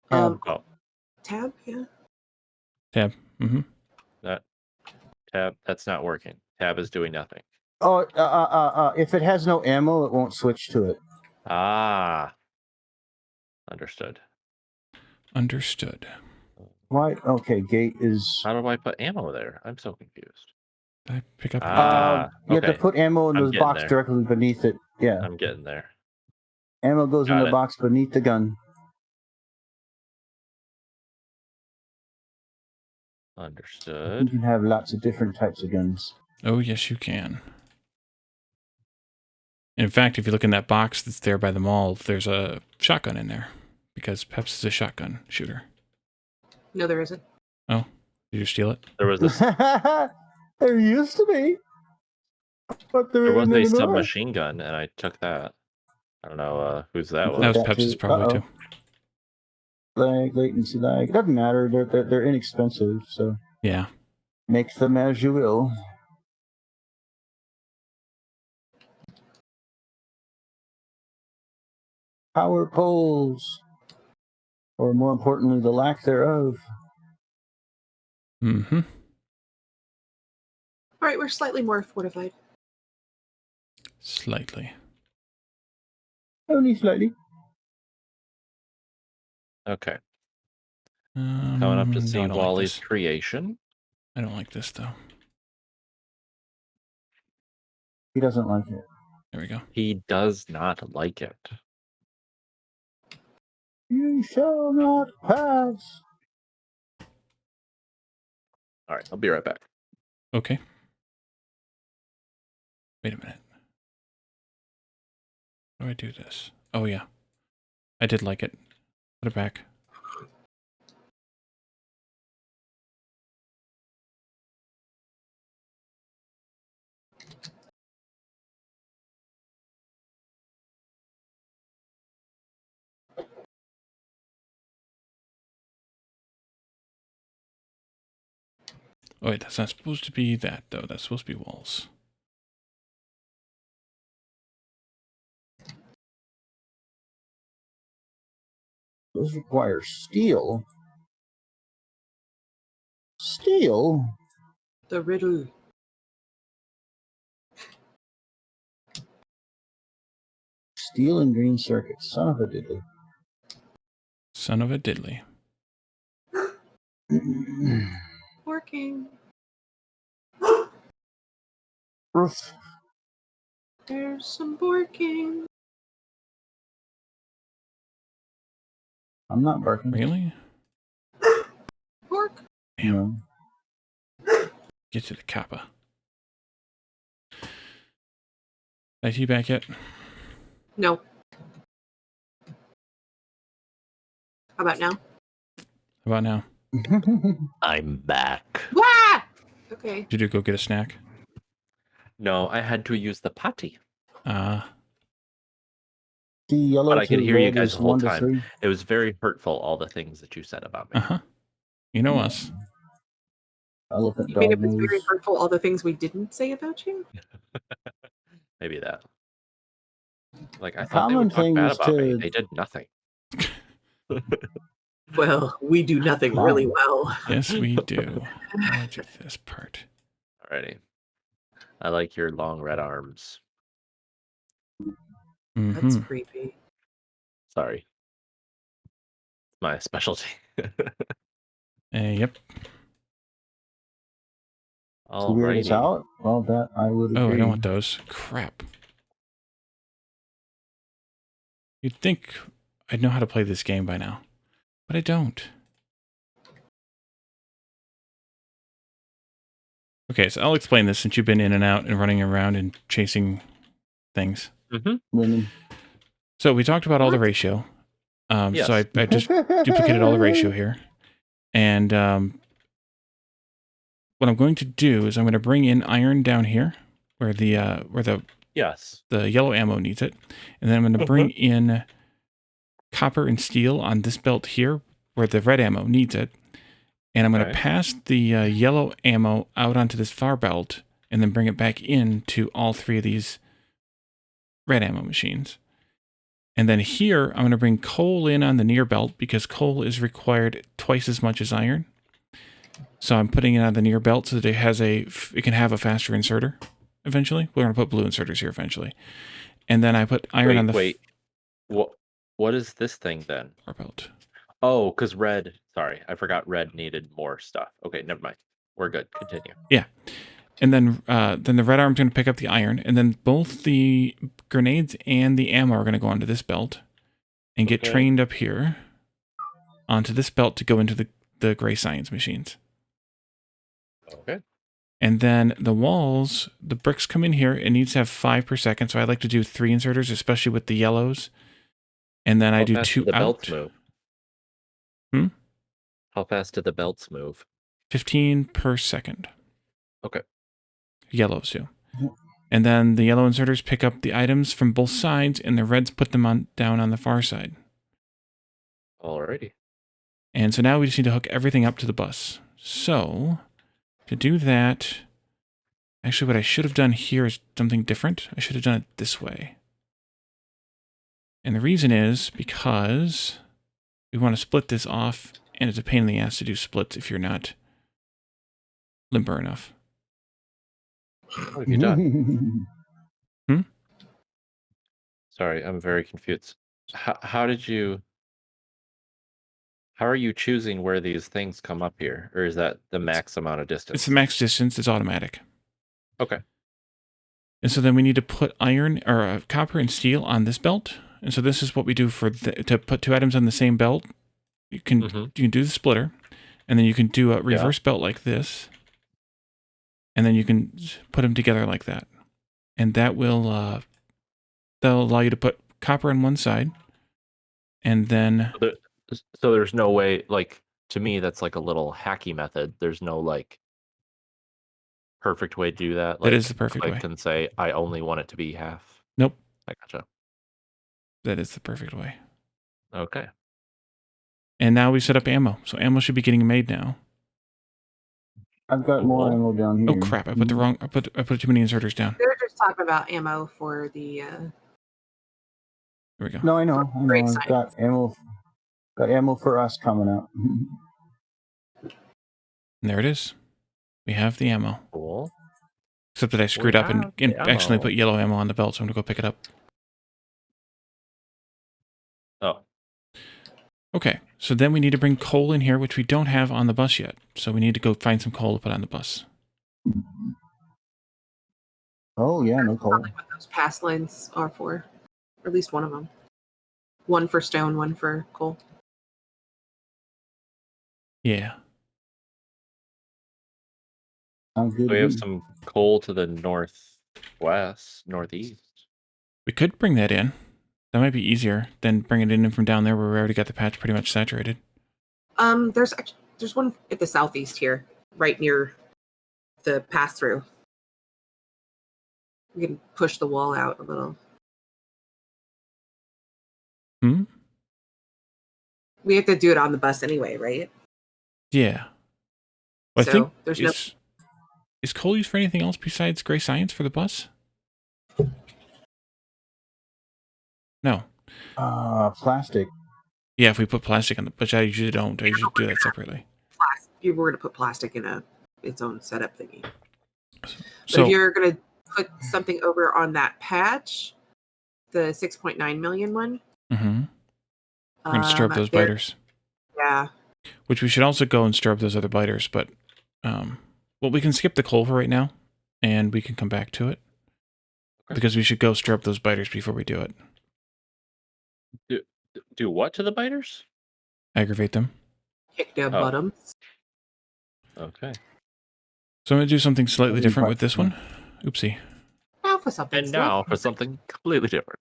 Tab. Oh, Tab, yeah. Tab. Mm-hmm. that tab. That's not working. Tab is doing nothing. Oh, if it has no ammo, it won't switch to it. Ah. Understood. Understood. Why? Okay, gate is. How do I put ammo there? I'm so confused. Did I pick up Ah, You have to okay. put ammo in I'm the getting box there. directly beneath it. Yeah, I'm getting there. ammo goes in Got the it. box beneath the gun. Understood. You can have lots of different types of guns. Oh, yes, you can. In fact, if you look in that box that's there by the mall, there's a shotgun in there because Peps is a shotgun shooter. No, there isn't. Oh, did you steal it? There was this. There used to be, but there There was isn't a anymore. submachine gun, and I took that. I don't know whose that You was. That was that Peps's too. probably Uh-oh. too. Lag, latency, lag. It doesn't matter. They're inexpensive, so Yeah. make them as you will. Power poles, or more importantly, the lack thereof. Mm-hmm. All right, we're slightly more fortified. Slightly. Only slightly. Okay. Coming up to No, see I don't like Wally's this. creation. I don't like this though. He doesn't like it. There we go. He does not like it. You shall not pass. All right, I'll be right back. Okay. Wait a minute. How do I do this? Oh yeah. I did like it. Put it back. Oh wait, that's not supposed to be that though. That's supposed to be walls. Those require steel. Steel? The riddle. Steel and green circuits. Son of a diddly. Son of a diddly. Working. Roof. There's some working. I'm not barking. Really? Work. No. Get to the kappa. IT back yet? No. How about now? How about now? I'm back. Wah! Okay. Did you go get a snack? No, I had to use the potty. Ah. The yellow But I could to hear you red guys is the whole 1 to time. 3. It was very hurtful, all the things that you said about me. Uh-huh. You know us. Elephant You mean dog it was very nose. hurtful, all the things we didn't say about you? Maybe that. Like, I A thought they common would talk thing bad is about me. to- They did nothing. Well, we do nothing Fine. really well. Yes, we do. I'll do this part. Alrighty. I like your long red arms. Mm-hmm. That's creepy. Sorry. My specialty. Yep. To weird us Alrighty. out? Well, that I would agree. Oh, I don't want those. Crap. You'd think I'd know how to play this game by now, but I don't. Okay, so I'll explain this since you've been in and out and running around and chasing things. Mm-hmm. Women. So we talked about all the What? ratio. Yes. So I just duplicated all the ratio here. And what I'm going to do is I'm going to bring in iron down here where the Yes. yellow ammo needs it. And then I'm going to bring in copper and steel on this belt here where the red ammo needs it. And I'm going to Okay. pass the yellow ammo out onto this far belt and then bring it back in to all three of these red ammo machines. And then here, I'm going to bring coal in on the near belt because coal is required twice as much as iron. So I'm putting it on the near belt so that it can have a faster inserter eventually. We're going to put blue inserters here eventually. And then I put iron on the Wait. What is this thing then? far belt. Oh, because red. Sorry, I forgot red needed more stuff. Okay, never mind. We're good. Continue. Yeah. And then the red arm's going to pick up the iron. And then both the grenades and the ammo are going to go onto this belt and get Okay. trained up here onto this belt to go into the gray science machines. Okay. And then the walls, the bricks come in here. It needs to have 5 per second. So I like to do 3 inserters, especially with the yellows. And then I do fast 2 do the out. belts move? Hmm? How fast do the belts move? 15 per second. Okay. Yellows do. And then the yellow inserters pick up the items from both sides, and the reds put them down on the far side. Alrighty. And so now we just need to hook everything up to the bus. So to do that, actually what I should have done here is something different. I should have done it this way. And the reason is because we want to split this off, and it's a pain in the ass to do splits if you're not limber enough. What have you done? Sorry, I'm very confused. How did you... How are you choosing where these things come up here? Or is that the max amount of distance? It's the max distance. It's automatic. Okay. And so then we need to put iron or copper and steel on this belt. And so this is what we do for to put 2 items on the same belt. You can do the splitter, and then you can do a reverse belt like this, and then you can put them together like that, and that will that'll allow you to put copper on one side, and then So there's no way, like, to me that's like a little hacky method. There's no like perfect way to do that. Like, that is the perfect way. I can say I only want it to be half. Nope. I gotcha. That is the perfect way. Okay. And now we set up ammo. So ammo should be getting made now. I've got more ammo down here. Oh crap! I put the wrong. I put too many inserters down. They're just talking about ammo for the. Here we go. No, I know. Great I've science. got ammo. Got ammo for us coming out. And there it is. We have the ammo. Cool. Except that I screwed up and the accidentally ammo. put yellow ammo on the belt, so I'm gonna go pick it up. Oh. Okay, so then we need to bring coal in here, which we don't have on the bus yet. So we need to go find some coal to put on the bus. Oh yeah, no coal. Probably what those pass lines are for. Or at least one of them. One for stone, one for coal. Yeah. Sounds good. So we to have me. some coal to the northeast. We could bring that in. That might be easier than bringing it in from down there where we already got the patch pretty much saturated. There's one at the southeast here, right near the pass through. We can push the wall out a little. Hmm? We have to do it on the bus anyway, right? Yeah. Well, So, I think there's no- is coal used for anything else besides gray science for the bus? No. Plastic. Yeah, if we put plastic on the, but I usually don't. I usually do that separately. You were going to put plastic in its own setup thingy. But So if you're going to put something over on that patch, the 6.9 million one, we're gonna stir up those there- biters. Yeah. Which we should also go and stir up those other biters, but well, we can skip the coal for right now, and we can come back to it. Okay. Because we should go stir up those biters before we do it. Do what to the biters? Aggravate them. Kick their Oh. bottoms. Okay. So I'm going to do something slightly That'd be different fun. with this one. Oopsie. Now for something. And now for something completely different.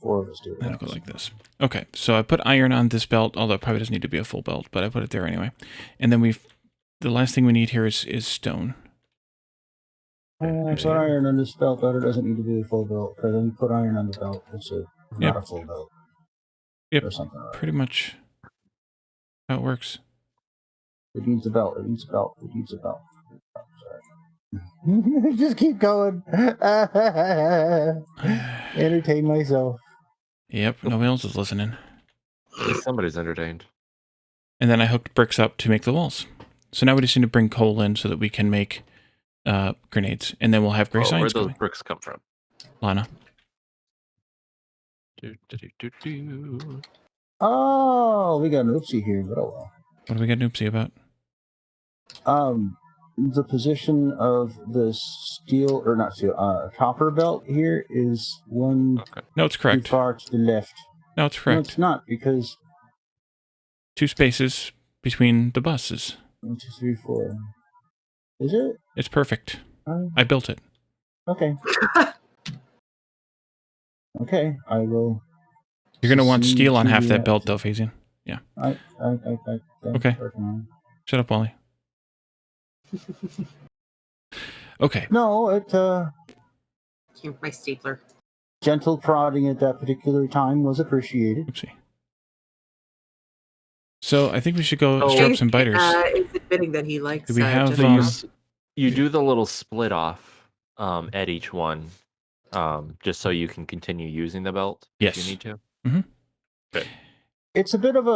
4 of us do it. That'll go like this. Okay, so I put iron on this belt, although it probably doesn't need to be a full belt, but I put it there anyway. And then the last thing we need here is stone. I put iron on this belt, but it doesn't need to be a full belt. Because then you put iron on the belt, it's not a full belt. Yep. Or something like that. Pretty much how it works. It needs a belt. It needs a belt. It needs a belt. Oh, sorry. Just keep going. Entertain myself. Yep, nobody else is listening. At least somebody's entertained. And then I hooked bricks up to make the walls. So now we just need to bring coal in so that we can make grenades. And then we'll have gray Oh, where'd signs those going. bricks come from? Lana. Do. Oh, we got an oopsie here, but oh well. What do we got an oopsie about? The position of the steel, or not steel, copper belt here is one Okay. No, it's too correct. far to the left. No, it's No, correct. it's not, because 2 spaces between the buses. 1, 2, 3, 4. Is it? It's perfect. I built it. Okay. Okay, I will. You're going to want succeed steel on to half do that belt, though, Phazeon. I Okay. working on Shut up, Wally. Okay. it. No, it Here's my stapler. gentle prodding at that particular time was appreciated. Oopsie. So I think we should go Oh. stir up some biters. Is admitting that he likes. Do we have, Just So enough. you do the little split off at each one, just so you can continue using the belt Yes. if you need to. It's a bit of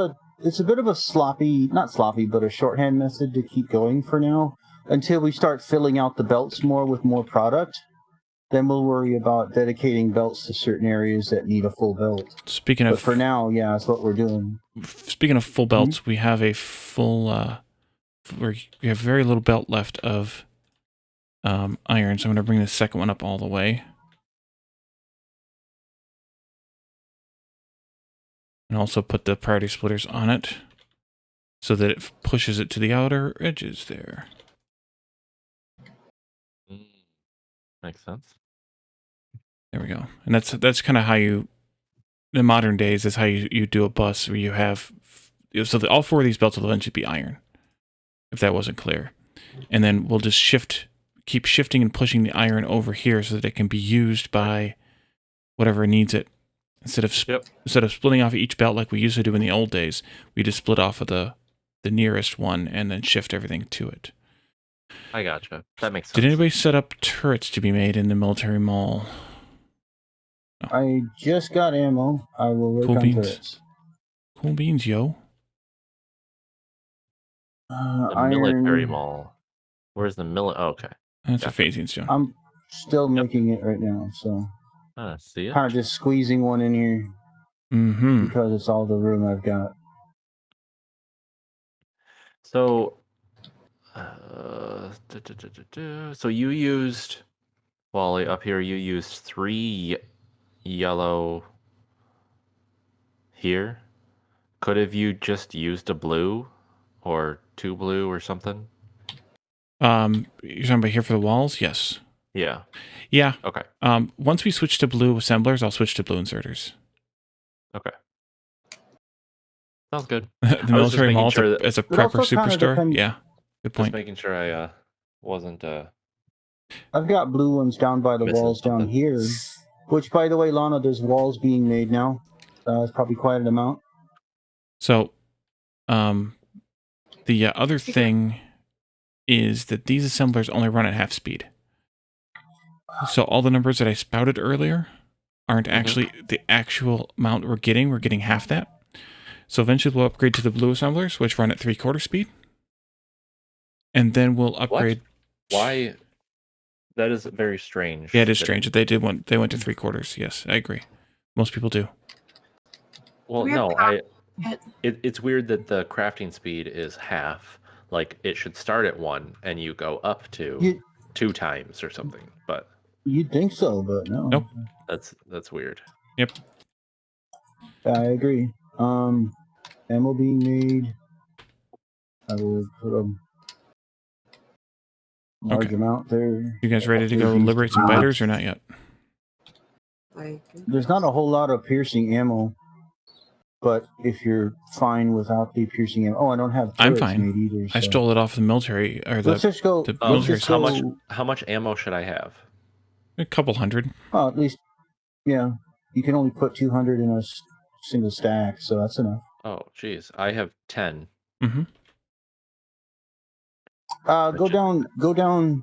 a sloppy, not sloppy, but a shorthand method to keep going for now until we start filling out the belts more with more product. Then we'll worry about dedicating belts to certain areas that need a full belt. Speaking But of for now, yeah, that's what we're doing. Speaking of full belts, we have a full. We have very little belt left of iron, so I'm going to bring the second one up all the way. And also put the priority splitters on it so that it pushes it to the outer edges there. Makes sense. There we go. And that's kind of how you, in modern days, is how you do a bus where you have, so that all 4 of these belts will eventually be iron, if that wasn't clear. And then we'll just keep shifting and pushing the iron over here so that it can be used by whatever needs it. Instead of splitting off each belt like we used to do in the old days, we just split off of the nearest one and then shift everything to it. I gotcha. That makes sense. Did anybody set up turrets to be made in the military mall? I just got ammo. I will work Cool on beans. turrets. Cool beans, yo. The military mall. Where's the Oh, okay. That's Gotcha. what Phazeon's doing. I'm still making it right now, so See it? kind of just squeezing one in here Mm-hmm. because it's all the room I've got. So, so you used, Wally, up here, you used 3 yellow here. Could have you just used a blue or 2 blue or something? You're talking about here for the walls? Yes. Yeah. Yeah. Okay. Once we switch to blue assemblers, I'll switch to blue inserters. Okay. Sounds good. The I was just military making mall sure that- as a It also prepper kinda superstore. depends- Yeah. Good Just point. making sure I wasn't I've got blue ones down by the missing walls down something. here, which, by the way, Lana, there's walls being made now. It's probably quite an amount. So, the other thing is that these assemblers only run at half speed. So all the numbers that I spouted earlier aren't actually the actual amount we're getting. We're getting half that. So eventually we'll upgrade to the blue assemblers, which run at 3/4 speed. And then we'll upgrade. Why? That is very strange. Yeah, it is that- strange. They went to 3/4. Yes, I agree. Most people do. Well, We have no, yet? it's weird that the crafting speed is half. Like it should start at 1 and you go up to You, 2 times or something. But you'd think so, but no. Nope. that's weird. I agree. Ammo being made. I will put a large Okay. amount there. You guys ready to go These liberate some are- biters or not yet? There's not a whole lot of piercing ammo, but if you're fine without the piercing ammo, I don't have I'm turrets fine. made either. I so- stole it off the military or Let's just go. the Let's military just How go. much how much ammo should I have? a couple hundred. Well, at least, yeah. You can only put 200 in a single stack, so that's enough. Oh, geez. I have 10. Mm-hmm. Go down.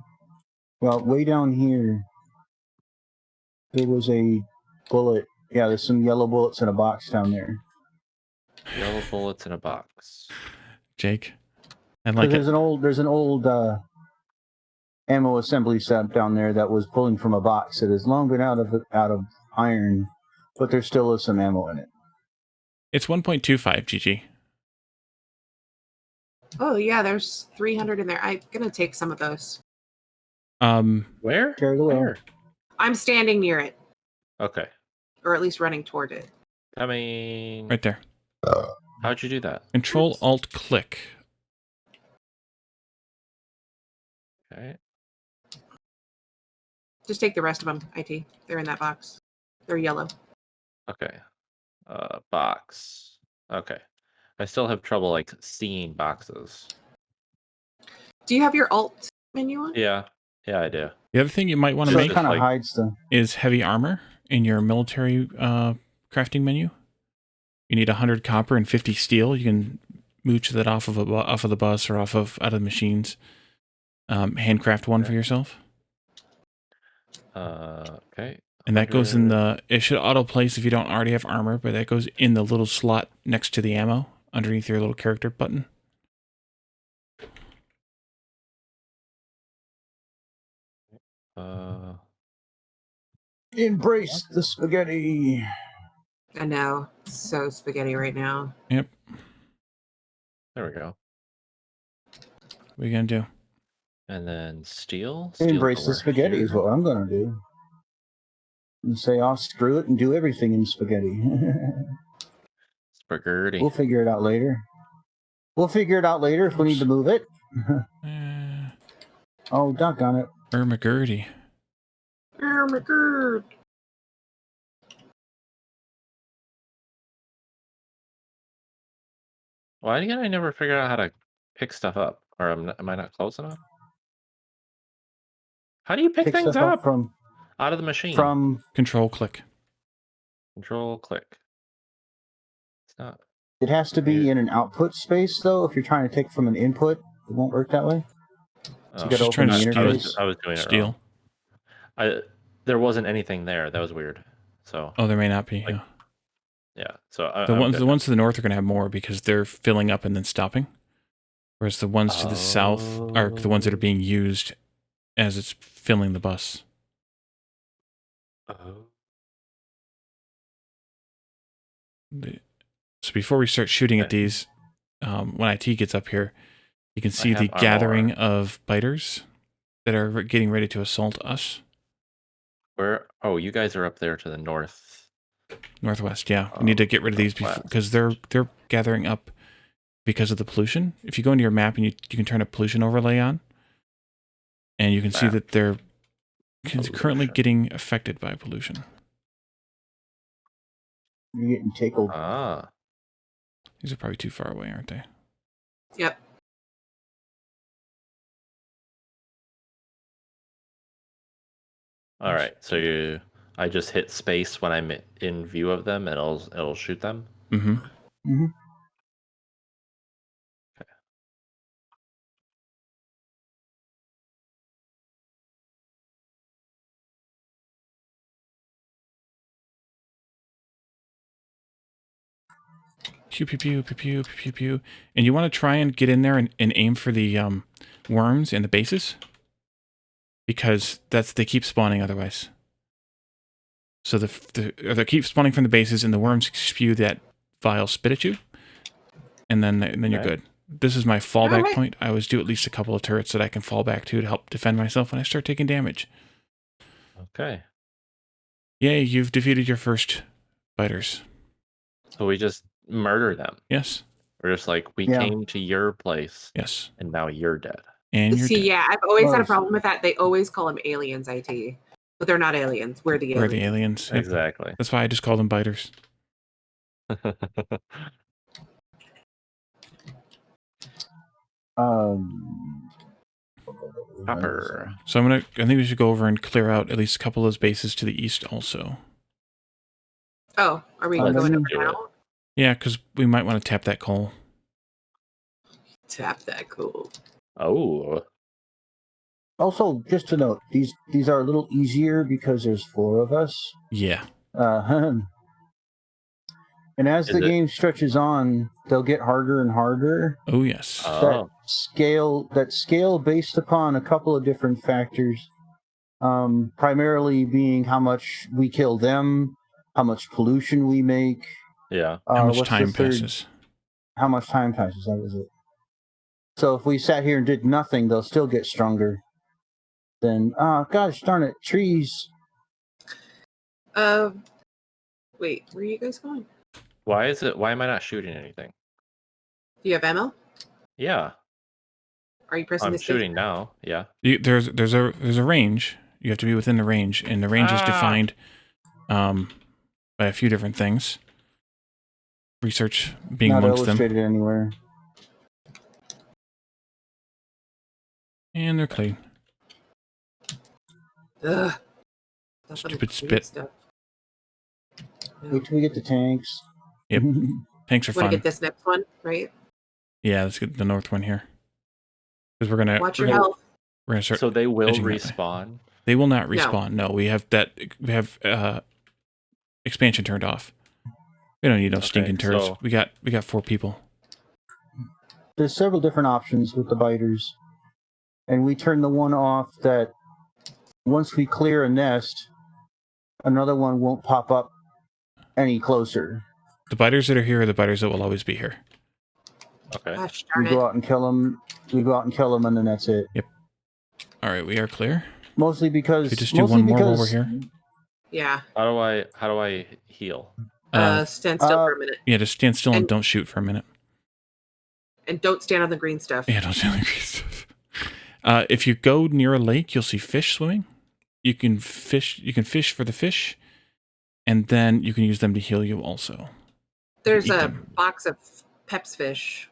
Well, way down here, there was a bullet. Yeah, there's some yellow bullets in a box down there. Yellow bullets in a box. Jake. I like There's it. an old ammo assembly set down there that was pulling from a box that has long been out of iron, but there still is some ammo in it. It's 1.25 GG. Oh yeah, there's 300 in there. I'm gonna take some of those. Where? Carry the Where? I'm standing near it, Okay. or at least running toward it. I mean, Right there. how'd you do that? Control Oops. Alt click. Okay. Just take the rest of them, IT. They're in that box. They're yellow. Okay. Box. Okay. I still have trouble like seeing boxes. Do you have your alt menu on? Yeah. Yeah, I do. The other thing you might want to So make it kind of like- hides the. is heavy armor in your military crafting menu. You need 100 copper and 50 steel. You can mooch that off of the bus or out of the machines. Handcraft one for yourself. Okay. And that goes in 100. it should auto place if you don't already have armor, but that goes in the little slot next to the ammo underneath your little character button. Embrace the spaghetti. I know. It's so spaghetti right now. Yep. There we go. What are you going to do? And then steel. Embrace the over spaghetti here. is what I'm going to do. And say, "I'll screw it and do everything in spaghetti." Spaghetti. We'll figure it out later. We'll figure it out later if we need to move it. Oh, doggone it. McGurdy. Oh my god. Why did I never figure out how to pick stuff up? Or am I not close enough? How do you pick things stuff up out of the machine? From Control click. Control click. It's not. it has to be in an output space though. If you're trying to take from an input, it won't work that way. So you got to Just trying open to the steal. interface. I was doing it Steel. wrong. There wasn't anything there. That was weird. So Oh, there may not be. Like, yeah. yeah. So The I'm ones good the now. ones to the north are going to have more because they're filling up and then stopping. Whereas the ones to the south are the ones that are being used as it's filling the bus. Oh. So before we start shooting at Okay. these, when IT gets up here, you can see have the armor. gathering of biters that are getting ready to assault us. Where? Oh, you guys are up there to the north. Northwest, yeah. We need to get rid of these before, because they're gathering up because of the pollution. If you go into your map and you can turn a pollution overlay on, and you can see Map. that they're currently Pollution. getting affected by pollution. You're getting tickled. Ah. These are probably too far away, aren't they? Yep. All right. So I just hit space when I'm in view of them, and it'll shoot them. Mm-hmm. Mm-hmm. Pew, pew, pew, pew, pew, pew, pew, pew. And you want to try and get in there and aim for the worms and the bases. Because they keep spawning otherwise. So they keep spawning from the bases and the worms spew that vile spit at you. And then you're Okay. good. This is my fallback Alright. point. I always do at least a couple of turrets that I can fall back to help defend myself when I start taking damage. Okay. Yay, you've defeated your first biters. So we just murder them. Yes. We're just like, we Yeah. came to your place, Yes. and now you're dead. And you're See, dead. yeah, I've always had a Close. problem with that. They always call them aliens, IT. But they're not aliens. We're the We're aliens. the aliens. Yep. Exactly. That's why I just call them biters. Copper. So I think we should go over and clear out at least a couple of those bases to the east also. Oh, are we Let's going do over it. now? Yeah, because we might want to tap that coal. Tap that cool. Oh. Also, just to note, these are a little easier because there's 4 of us. Yeah. And And as Is the it- game stretches on, they'll get harder and harder. Oh, yes. Oh, That scale based upon a couple of different factors. Primarily being how much we kill them, how much pollution we make. yeah. How much what's the time third? passes? How much time passes? That was it. So if we sat here and did nothing, they'll still get stronger. Then, gosh darn it, trees. Wait, where are you guys going? Why am I not shooting anything? Do you have ammo? Yeah, Are you pressing I'm the space shooting bar? now. Yeah. There's a range. You have to be within the range, and the range is defined by a few different things. Research being Not amongst them. illustrated anywhere. And they're clean. Ugh. Stuff on the Stupid green spit. Stuff. No. Wait till we get the tanks. Yep. Tanks are Want to fun. get this next one, right? Yeah, let's get the north one here. Because we're gonna Watch we're your gonna, health. we're gonna start. So they will edging that way. respawn. They will not No. respawn. No, we have expansion turned off. We don't need no stinking turds. so- We got 4 people. There's several different options with the biters. And we turn the one off that once we clear a nest, another one won't pop up any closer. The biters that are here are the biters that will always be here. Okay. Gosh We darn go it. out and kill them. We go out and kill them, and then that's it. All right, we are clear. Mostly because Could we just do one more while we're here? Yeah. How do I heal? Stand still for a minute. Yeah, just stand still and and- don't shoot for a minute. And don't stand on the green stuff. Yeah, don't stand on the green stuff. If you go near a lake, you'll see fish swimming. You can fish for the fish, and then you can use them to heal you also. There's Eat a them. box of Peps fish.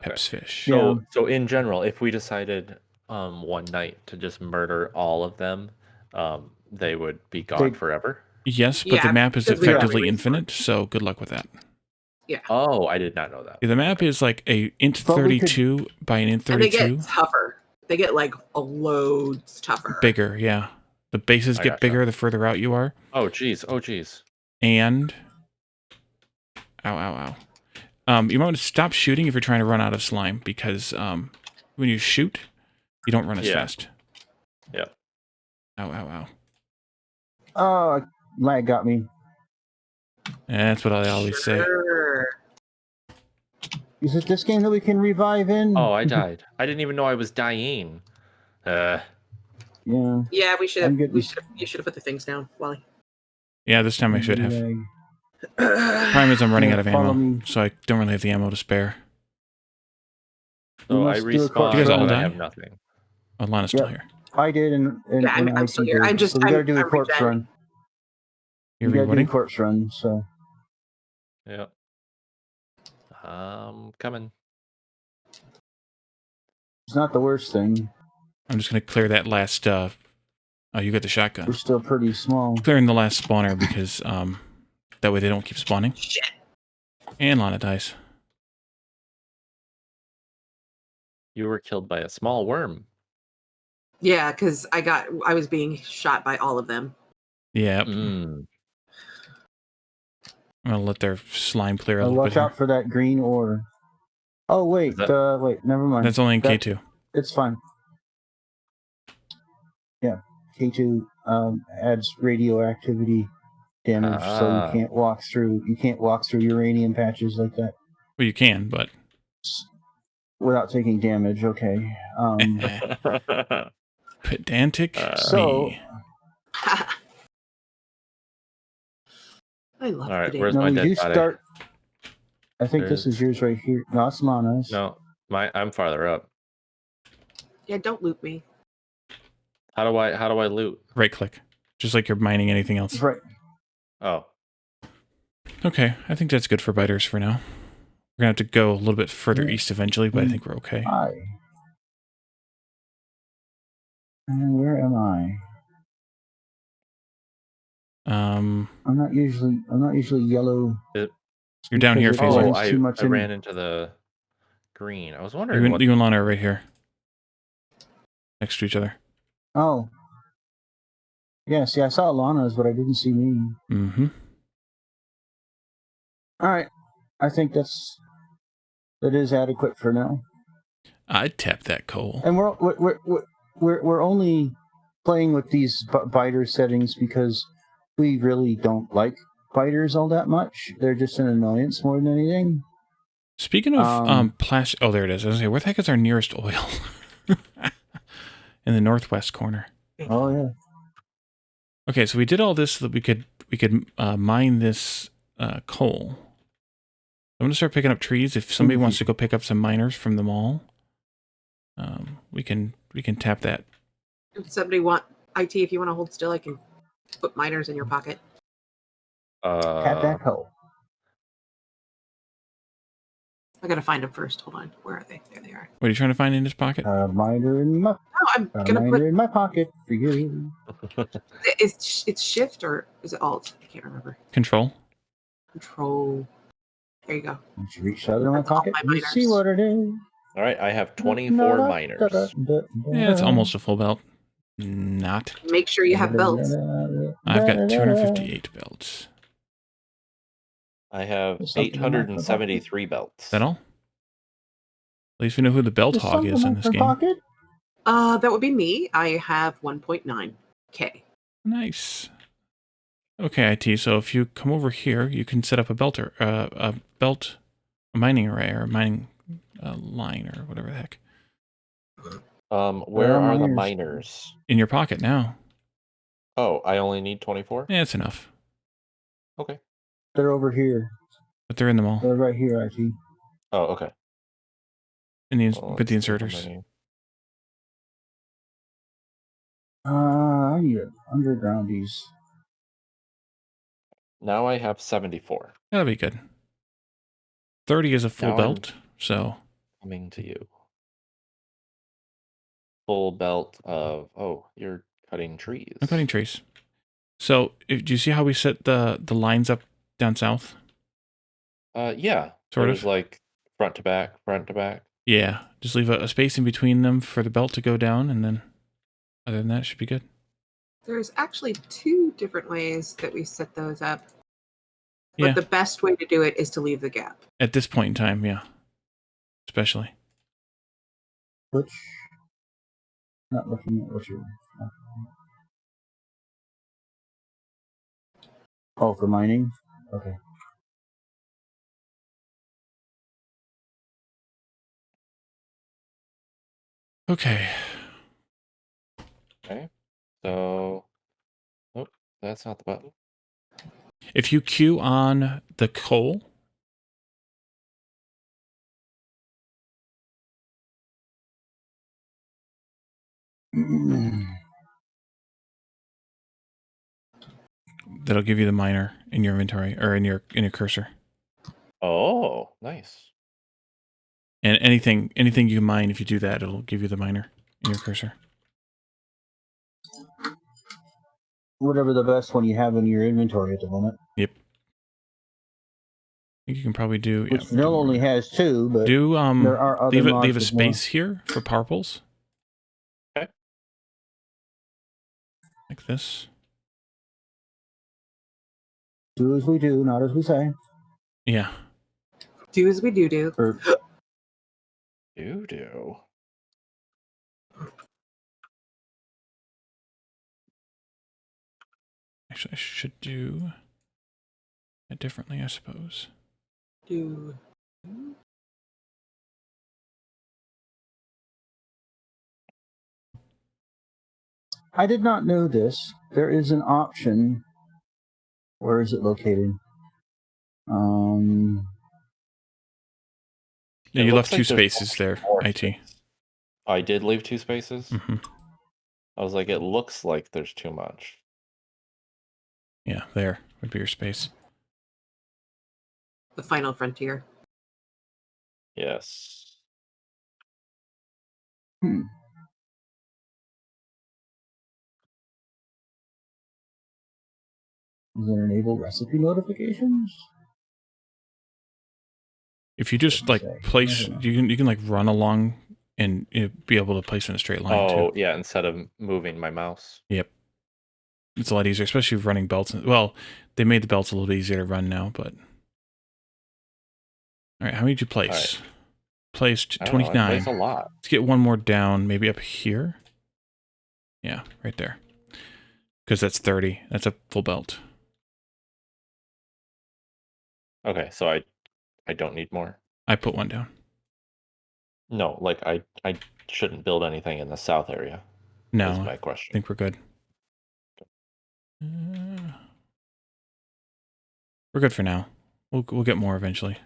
Peps fish. Yeah. So in general, if we decided one night to just murder all of them, they would be gone They- forever. Yes, but the Yeah, map is because we effectively already respawned. infinite, so good luck with that. Oh, I did not know that. Yeah, the map is like a int But we could- 32 by an int And they 32. get tougher. They get like a loads tougher. Bigger, yeah. The bases I get gotcha. bigger the further out you are. Oh geez. And ow. You might want to stop shooting if you're trying to run out of slime, because when you shoot, you don't run as Yeah. fast. Yeah. Ow. Oh, lag got me. And that's what I always say. Sure. Is it this game that we can revive in? Oh, I died. I didn't even know I was dying. Yeah. Yeah, we should I'm have. good. You should have put the things down, Wally. Yeah, this time I should have. Lag. Problem is I'm running Yeah, out of follow ammo, me. so I don't really have the ammo to spare. We So I must do a respawn, You guys all but I die? have nothing. Oh, Lana's still Yep. here. I did, and Yeah, I'm and still IT here. did. I'm just- So we gotta I'm- do a I'm corpse regenning. run. You're We gotta do a rewarding? corpse run. So Yeah. Coming. it's not the worst thing. I'm just going to clear that last... oh, you got the shotgun. We're still pretty small. Clearing the last spawner because that way they don't keep spawning. Shit. And Lana dies. You were killed by a small worm. Yeah, because I was being shot by all of them. Yeah. Mm. I'm going to let their slime clear a little Watch bit out here. for that green ore. Oh wait, Is that- wait, never mind. That's only in That- K2. It's fine. Yeah, K2 adds radioactivity damage, so Ah. you can't walk through. You can't walk through uranium patches like that Well, you can, but... without taking damage. Okay. Pedantic So- me. I love All right, pudding. where's Now my we dead do body? start. I think this There's- is yours right here. No, it's Lana's. No, I'm farther up. Yeah, don't loot me. How do I loot? Right click. Just like you're mining anything else. It's right. Oh, Okay, I think that's good for biters for now. We're going to have to go a little bit further Yeah. east eventually, but I think we're okay. Hi. And where am I? I'm not usually yellow. You're down here, because it Phaser. oh, blends too much I in. ran into the green. I was You wondering and, what. you and Lana are right here. Next to each other. Oh. Yeah, see, I saw Lana's, but I didn't see me. Mm-hmm. All right. I think that is adequate for now. I'd tap that coal. And we're only playing with these biter settings because we really don't like biters all that much. They're just an annoyance more than anything. Speaking of plastic, oh, there it is. I was gonna say, where the heck is our nearest oil? In the northwest corner. Oh yeah. Okay, so we did all this so that we could mine this coal. I'm gonna start picking up trees. If somebody wants to go pick up some miners from the mall, we can tap that. If somebody want IT, if you want to hold still, I can put miners in your pocket. Tap that coal. I gotta find them first. Hold on. Where are they? There they are. What are you trying to find in his pocket? Miner in my. Oh, I'm gonna miner put. in my pocket for you. It's shift or is it alt? I can't remember. Control. Control. There you go. Once you reach out in my That's all pocket, my you miners. see what it is. All right, I have 24 miners. Yeah, it's almost a full belt. Not. Make sure you have belts. I've got 258 belts. I have Something in my 873 belts. Is that all? At least we know who the belt hog is in this game. Pocket? That would be me. I have 1.9K. Nice. Okay, IT. So if you come over here, you can set up a mining array or a mining line or whatever the heck. Where are the miners? In your pocket now. Oh, I only need 24? Yeah, it's enough. Okay. They're over here. But they're in the mall. They're right here, actually. Oh, okay. In the Well, with the let's see how inserters. many- I need undergroundies. Now I have 74. That'll be good. 30 is a full Now belt, so Coming to you. Full belt of... Oh, you're cutting trees. I'm cutting trees. So do you see how we set the lines up down south? Yeah. Sort There's of. like front to back, front to back. Yeah, just leave a space in between them for the belt to go down, and then other than that, it should be good. There's actually 2 different ways that we set those up. Yeah. But the best way to do it is to leave the gap. At this point in time, yeah. Especially. Which? Not looking at what you're. Oh, for mining? Okay. Okay. Okay. So... Oh, that's not the button. If you queue on the coal, that'll give you the miner in your inventory or in your cursor. Oh, nice. And anything you mine, if you do that, it'll give you the miner in your cursor. Whatever the best one you have in your inventory at the moment. Yep. I think you can probably do. Which Vanilla only has 2, but do there are other leave a mods with space here for purples. Okay. Like this. Do as we do, not as we say. Yeah. Do as we do. Or, Do. Actually, I should do it differently, I suppose. Do. I did not know this. There is an option. Where is it located? Yeah, It you looks left 2 like there's spaces there, more IT. space. I did leave 2 spaces? Mm-hmm. I was like, it looks like there's too much. Yeah, there would be your space. The final frontier. Yes. Does it enable recipe notifications? If you just like place, you can like run along and be able to place in a straight line too. Oh, yeah, instead of moving my mouse. Yep. It's a lot easier, especially running belts. Well, they made the belts a little bit easier to run now, but All right, how many did you place? All Placed I don't know, I 29. placed a lot. Let's get one more down, maybe up here. Yeah, right there. Because that's 30. That's a full belt. Okay, so I don't need more. I put one down. No, like I shouldn't build anything in the south area. No, Is my I question. think we're good. We're good for now. We'll get more eventually.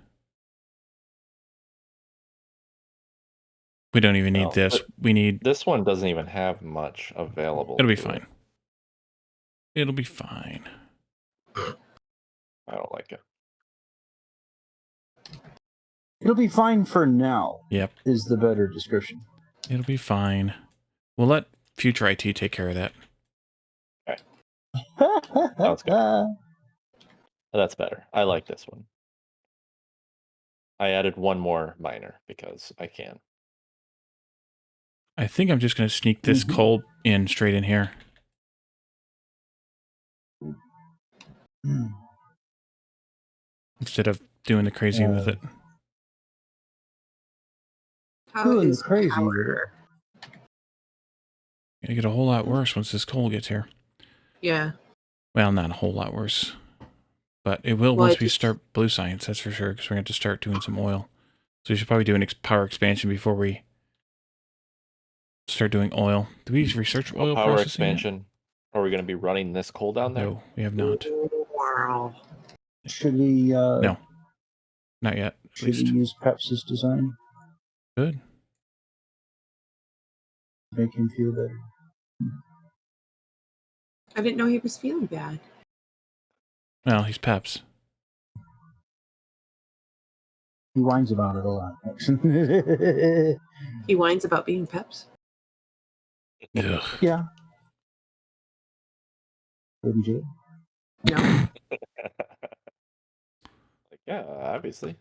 We don't even need Well, this. but We need... this one doesn't even have much available. It'll be to fine. it. It'll be fine. I don't like it. It'll be fine for now. Yep. Is the better description. It'll be fine. We'll let future IT take care of that. Sounds good. That's better. I like this one. I added one more miner because I can. I think I'm just going to sneak this coal in straight in here. Instead of doing the crazy with it. How Doing is crazy power? with it. Gonna get a whole lot worse once this coal gets here. Yeah. Well, not a whole lot worse. But it will Well, once we start blue science, that's for sure, because we're going to have to start doing some oil. So we should probably do an power expansion before we start doing oil. Do we research oil Power processing yet? expansion. Are we going to be running this coal down there? No, we have not. Wow. Should we? No, not yet. At Should we least. use Pepsi's design? Good. Make him feel better. I didn't know he was feeling bad. Well, he's Peps. He whines about it a lot. He whines about being Peps. Ugh. Yeah. Wouldn't you? No. Like, yeah, obviously.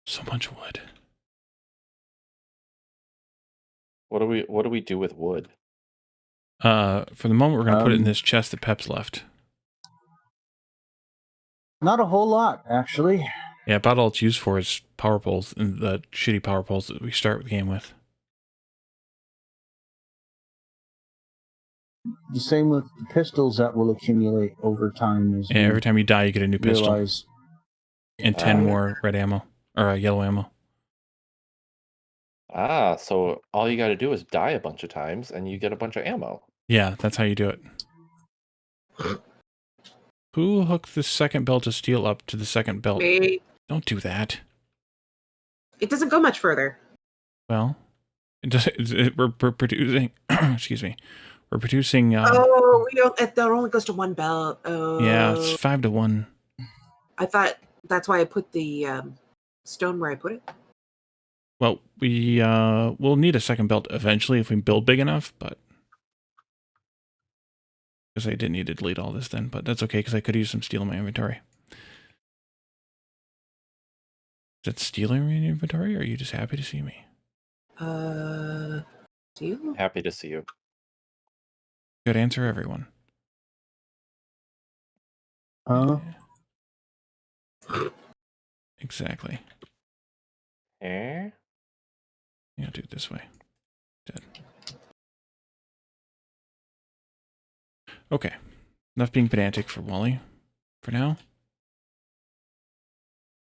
So much wood. What do we do with wood? For the moment, we're going to put it in this chest that Peps left. Not a whole lot, actually. Yeah, about all it's used for is power poles and the shitty power poles that we start the game with. The same with the pistols that will accumulate over time. As Yeah, every time you die, you get a new pistol. realize. And 10 more red ammo. Or yellow ammo. Ah, so all you got to do is die a bunch of times and you get a bunch of ammo. Yeah, that's how you do it. Who hooked the second belt of steel up to the second belt? Wait. Don't do that. It doesn't go much further. Well, we're producing... excuse me. We're producing... Oh, that only goes to one belt. Oh. Yeah, it's 5 to 1. I thought that's why I put the stone where I put it. Well, we'll need a second belt eventually if we build big enough, but... Because I didn't need to delete all this then, but that's okay, because I could use some steel in my inventory. Is that steel in your inventory, or are you just happy to see me? Steel? Happy to see you. Good answer, everyone. Huh? Exactly. Eh? Yeah, do it this way. Dead. Okay. Enough being pedantic for Wally. For now.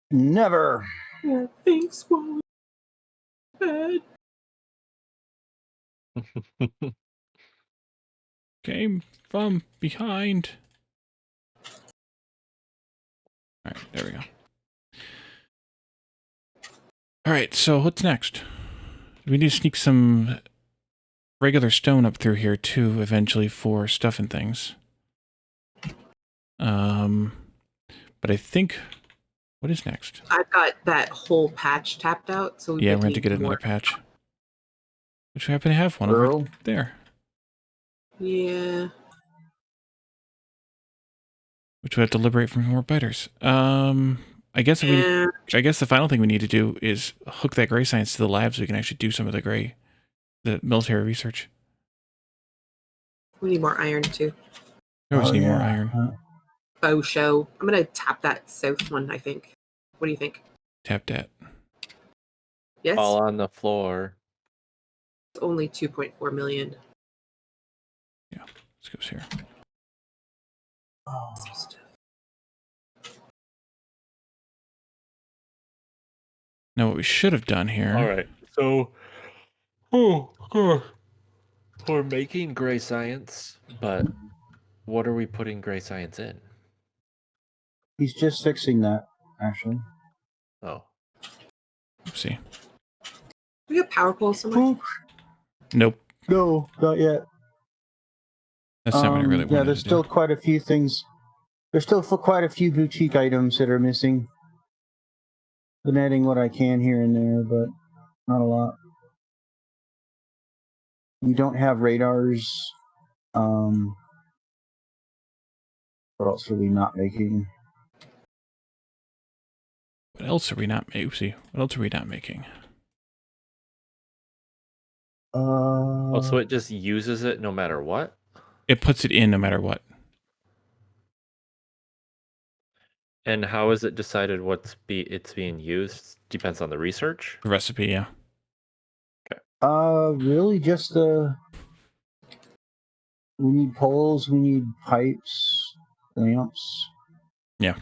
Never. Yeah, thanks, Wally. Bad. Came from behind. Alright, there we go. Alright, so what's next? We need to sneak some regular stone up through here too, eventually, for stuff and things. But I think... What is next? I've got that whole patch tapped out, so Yeah, we're going to get another patch. Which we happen to have one Earl? over there. Yeah. Which we have to liberate from more biters. I guess the final thing we need to do is hook that gray science to the lab so we can actually do some of the military research. We need more iron too. We always need more iron. Huh? faux show. I'm gonna tap that south one, I think. What do you think? Tap that. Yes? All on the floor. It's only 2.4 million. This goes here. Now what we should have done here. All right. So, we're making gray science, but what are we putting gray science in? He's just fixing that, actually. Oh, See. We got power poles somewhere. Nope. No, not yet. That's not what I really wanted Yeah, there's to still do. quite a few things. There's still quite a few boutique items that are missing. Been adding what I can here and there, but not a lot. You don't have radars. What else are we not making? What else are we not making? Oopsie. What else are we not making? oh, so it just uses it no matter what? It puts it in no matter what. And how is it decided it's being used? Depends on the research. The recipe, yeah. Really just we need poles, we need pipes, lamps. Yeah.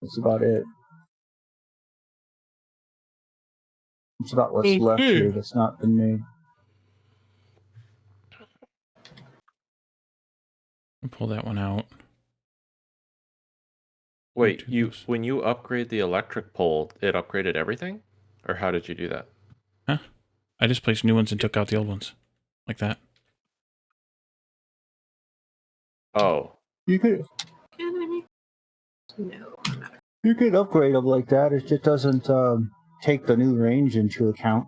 That's about it. It's about what's left here that's not been made. I'll pull that one out. Wait, do this. when you upgrade the electric pole, it upgraded everything? Or how did you do that? Huh? I just placed new ones and took out the old ones. Like that. Oh, You could No, I'm not. you could upgrade them like that. It just doesn't take the new range into account.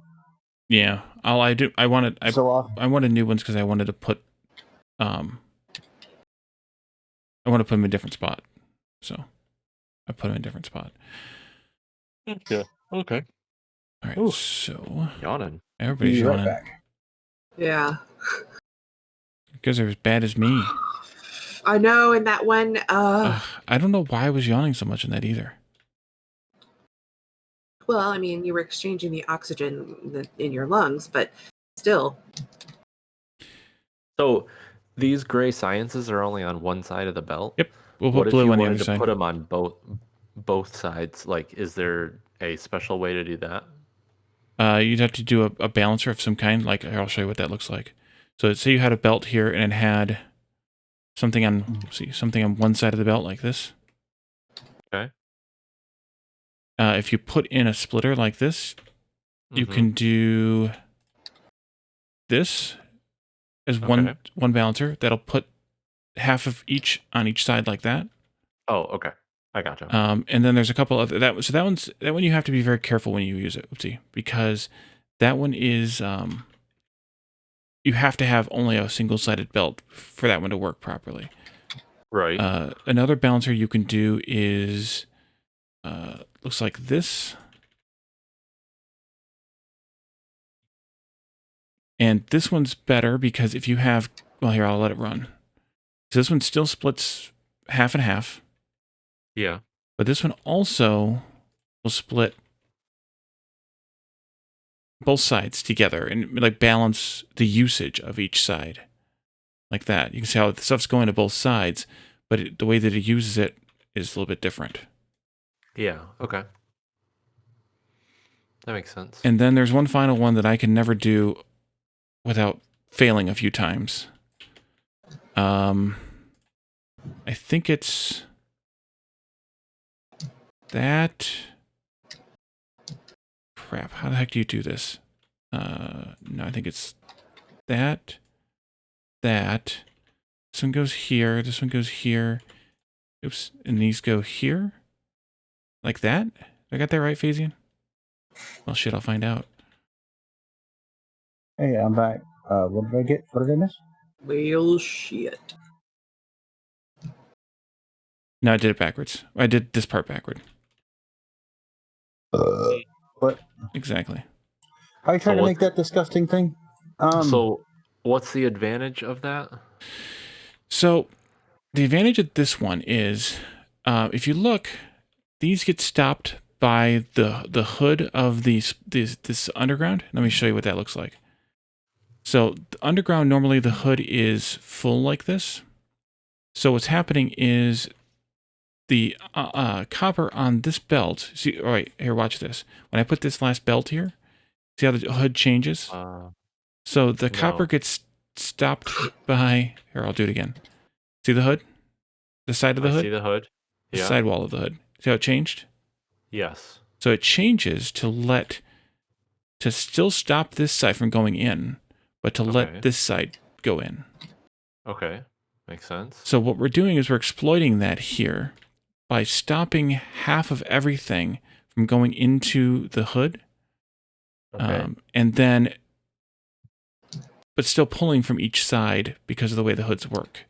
Yeah. I wanted I new ones because I wanted to put I want to put them in a different spot. So I put them in a different spot. yeah. Okay. All right. Ooh. So Yawning. everybody's be right yawning. back. Yeah. You guys are as bad as me. I know, and that one, Ugh, I don't know why I was yawning so much in that either. well, I mean, you were exchanging the oxygen in your lungs, but still. So these gray sciences are only on one side of the belt? Yep. We'll What put if blue you on the wanted other to side. put them on both sides? Like, is there a special way to do that? You'd have to do a balancer of some kind. Like, I'll show you what that looks like. So say you had a belt here and it had something on, something on one side of the belt like this. Okay. If you put in a splitter like this, you can do this as one balancer. That'll put half of each on each side like that. Oh, okay. I gotcha. And then there's a couple other that one you have to be very careful when you use it. Oopsie, because that one is you have to have only a single-sided belt for that one to work properly. Right. Another balancer you can do is looks like this. And this one's better because if you have, well, here, I'll let it run. So this one still splits half and half. Yeah. But this one also will split both sides together and like balance the usage of each side. Like that. You can see how the stuff's going to both sides, but the way that it uses it is a little bit different. Yeah. Okay. That makes sense. And then there's one final one that I can never do without failing a few times. I think it's that. Crap, how the heck do you do this? No, I think it's that. This one goes here, this one goes here. Oops, and these go here? Like that? I got that right, Phazeon? Well, shit, I'll find out. Hey, I'm back. What did I get? What did I miss? Well, shit. No, I did it backwards. I did this part backward. What? Exactly. How are you trying to what- make that disgusting thing? So, what's the advantage of that? So, the advantage of this one is if you look, these get stopped by the hood of this underground. Let me show you what that looks like. So the underground, normally the hood is full like this. So what's happening is the copper on this belt. See, all right, here, watch this. When I put this last belt here, see how the hood changes? So the copper No. gets stopped by, here, I'll do it again. See the hood? The side of the I hood? see the hood. The Yeah. sidewall of the hood. See how it changed? Yes. So it changes to still stop this side from going in, but to Okay. let this side go in. Okay. Makes sense. So what we're doing is we're exploiting that here by stopping half of everything from going into the hood. Okay. And then, but still pulling from each side because of the way the hoods work.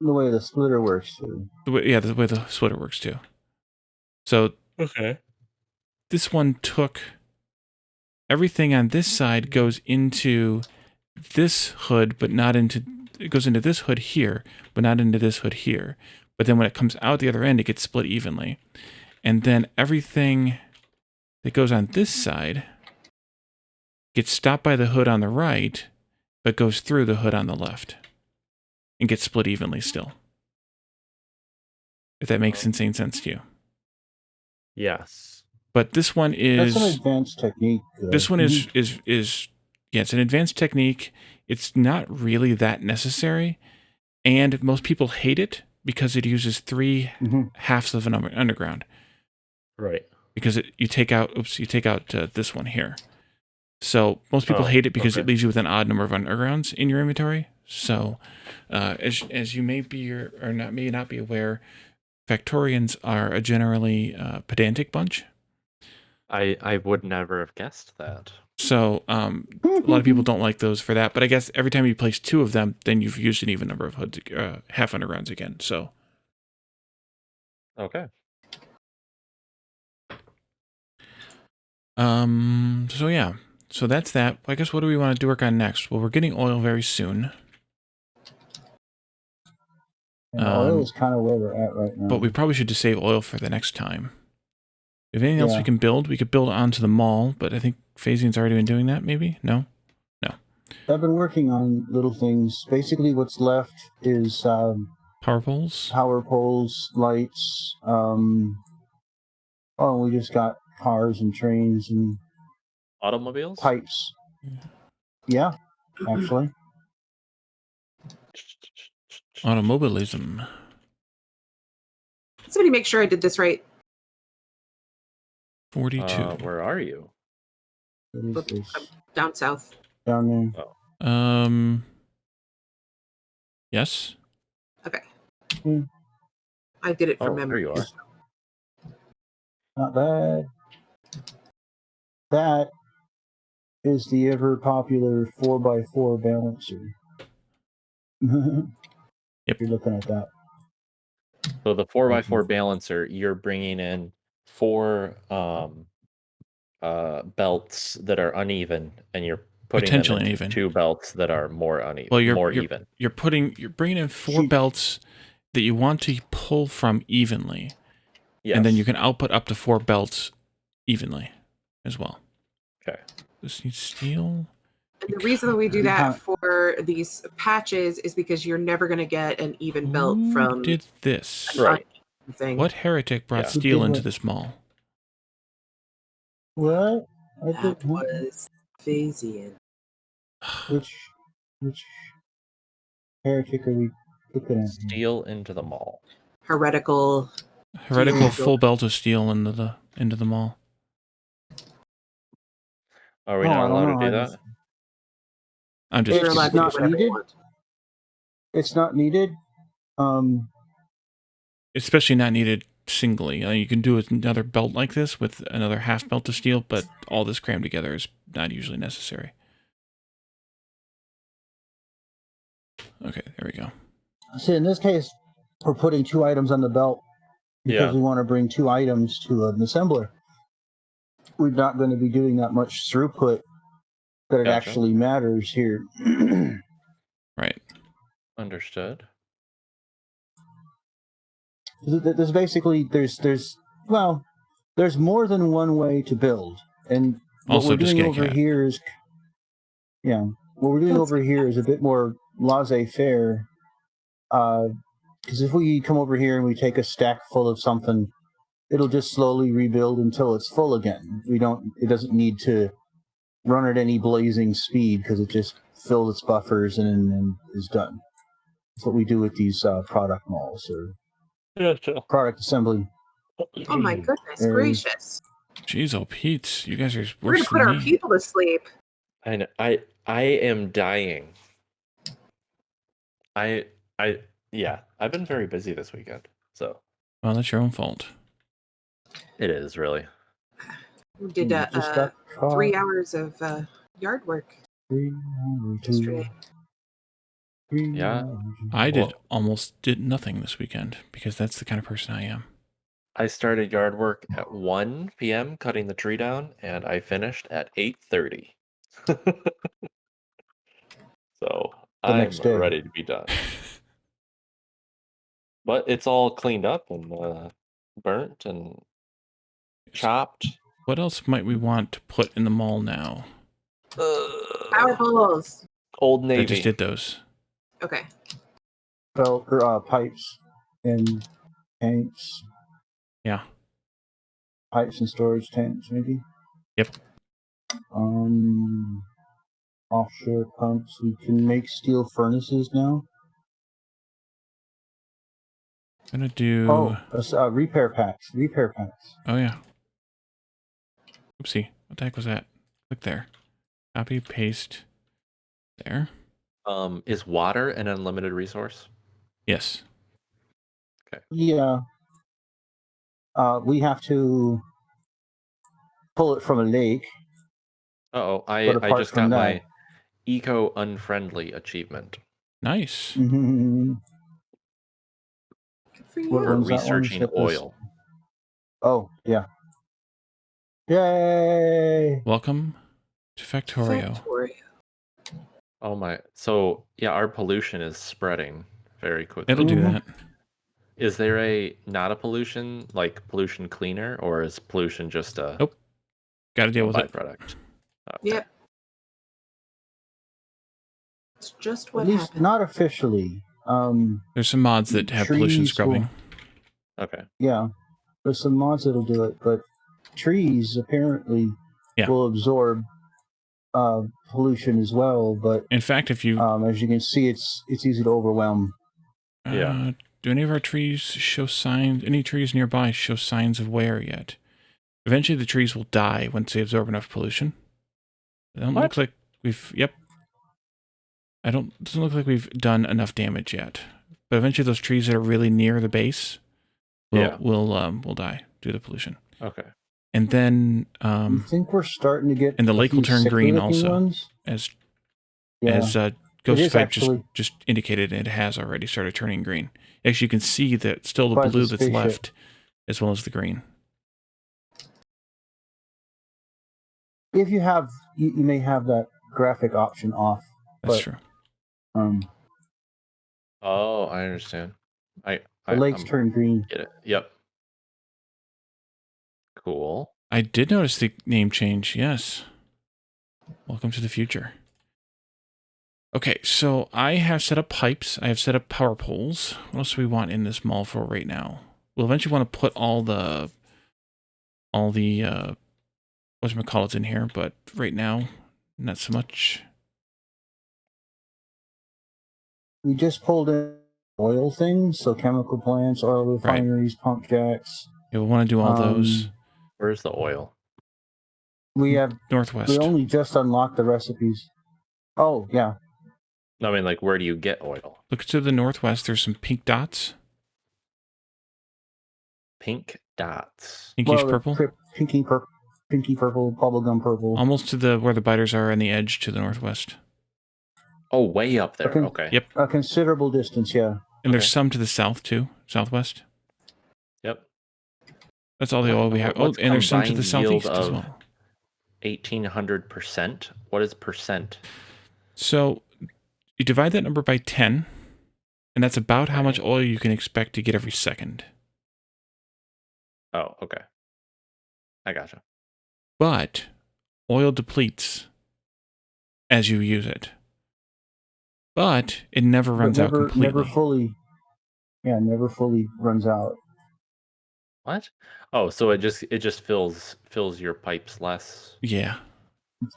The way the splitter works too. The way the splitter works too. So Okay. this one took everything on this side goes into this hood, but not into, it goes into this hood here, but not into this hood here. But then when it comes out the other end, it gets split evenly. And then everything that goes on this side gets stopped by the hood on the right, but goes through the hood on the left and gets split evenly still. If that makes insane sense to you. Yes. But this one is... That's an advanced technique. This one is yeah, it's an advanced technique. It's not really that necessary. And most people hate it because it uses 3 halves of an underground. Right. Because you take out this one here. So most people hate it because it leaves you with an odd number of undergrounds in your inventory. So as you may be or may not be aware, Factorians are a generally pedantic bunch. I would never have guessed that. So a lot of people don't like those for that. But I guess every time you place 2 of them, then you've used an even number of hoods, half undergrounds again. So Okay. So yeah. So that's that. I guess what do we want to work on next? Well, we're getting oil very soon. Oil is kind of where we're at right now. But we probably should just save oil for the next time. If anything else Yeah. we could build onto the mall, but I think Phazeon's already been doing that, maybe? No? I've been working on little things. Basically, what's left is Power poles? power poles, lights. We just got cars and trains and Automobiles? pipes. Yeah, actually. Automobilism. Somebody make sure I did this right. 42. Where are you? What is this? Down south. Down there. Yes? Okay. Hmm. I did it from Oh, there memory. you are. Not bad. That is the ever popular 4x4 balancer. Yep. You're looking at that. So the 4x4 balancer, you're bringing in 4 belts that are uneven, and you're putting them Potentially into uneven. 2 belts that are more uneven. Well, more even. You're bringing in 4 belts that you want to pull from evenly. Yes. And then you can output up to 4 belts evenly as well. Okay. This needs steel. And the reason that we do that for these patches is because you're never going to get an even belt Who from did this? Right. thing. What heretic brought steel into this mall? What? That was Phazeon. Which heretic are we looking at? Steel into the mall. Heretical full belt of steel into the mall. Are we not allowed to do that? I'm just You're allowed to do not whatever you needed. want. It's not needed. Especially not needed singly. You can do another belt like this with another half belt of steel, but all this crammed together is not usually necessary. Okay, there we go. See, in this case, we're putting 2 items on the belt because we want to bring 2 items to an assembler. We're not going to be doing that much throughput that it actually matters here. Right. Understood. There's basically there's more than one way to build, and what Also, we're just doing get a over cat. here is what we're doing over here is a bit more laissez-faire. Because if we come over here and we take a stack full of something, it'll just slowly rebuild until it's full again. It doesn't need to run at any blazing speed because it just fills its buffers and is done. That's what we do with these product malls or product assembly. Oh my goodness Areas. gracious. Jeez, oh Pete, you guys are We're worse gonna put than our me. people to sleep. I know. I am dying. Yeah. I've been very busy this weekend, so Well, that's your own fault. it is really. We did Just got 3 hours of yard work yesterday. Yeah. I Well- almost did nothing this weekend because that's the kind of person I am. I started yard work at 1 p.m. cutting the tree down, and I finished at 8:30. So I'm next day. ready to be done. But it's all cleaned up and burnt and chopped. What else might we want to put in the mall now? Power poles. Old I Navy. just did those. Okay. Pipes and tanks. Yeah. Pipes and storage tanks, maybe. Yep. Offshore pumps. We can make steel furnaces now. I'm gonna do. Repair packs. Repair packs. Oh yeah. Oopsie. What the heck was that? Click there. Copy, paste. There. Is water an unlimited resource? Yes. Yeah. We have to pull it from a lake. Uh-oh, But I apart just from got that- my eco-unfriendly achievement Nice. Mhm. Good for you. What for one's that one? researching Is that this- oil. Oh, yeah. Yay! Welcome to Factorio. Factorio. Oh my. So, yeah, our pollution is spreading very quickly. It'll do Mhm. that. Is there not a pollution, like pollution cleaner, or is pollution just a Nope. Got to deal with it. byproduct? Okay. Yep. It's just what At least happened. not officially. There's some mods that have pollution Trees scrubbing. Okay. Yeah, there's some mods that'll do it, but trees apparently Yeah. will absorb pollution as well. But In fact, if you as you can see, it's easy to overwhelm. Yeah. do any of our trees show signs? Any trees nearby show signs of wear yet? Eventually, the trees will die once they absorb enough pollution. It don't look What? like we've. Yep. Doesn't look like we've done enough damage yet. But eventually, those trees that are really near the base will die due to pollution. Okay. And then I think we're starting to get and the a lake will few turn green sickly-looking also. ones. as Yeah. Ghost is Fight actually. just indicated, it has already started turning green. Actually, you can see that still the By the blue that's spaceship. left, as well as the green. If you have, you may have that graphic option off. That's But, true. Oh, I understand. The lakes turn green. Get it. Yep. Cool. I did notice the name change. Yes. Welcome to the future. Okay, so I have set up pipes. I have set up power poles. What else do we want in this mall for right now? We'll eventually want to put all the whatchamacallits in here, but right now, not so much. We just pulled in oil things, so chemical plants, oil refineries, pump jacks. Yeah, we'll want to do all those. Where's the oil? We Northwest. we only just unlocked the recipes. Oh yeah, I mean, like, where do you get oil? Look to the northwest. There's some pink dots. Pink dots. Pinkish they're purple. pinky purple, bubblegum purple. Almost to the where the biters are on the edge to the northwest. Oh, way up there. Okay. Okay. Yep. A considerable distance, yeah. And there's Okay. some to the south too, southwest. Yep. That's all the oil we have. Oh, What's and there's some to the combined yield southeast as of well. 1,800%. What is percent? So you divide that number by 10, and that's about how much oil you can expect to get every second. Oh, okay. I gotcha. But oil depletes as you use it. But it never runs out completely. Never fully. Yeah, never fully runs out. What? Oh, so it just fills your pipes less. Yeah.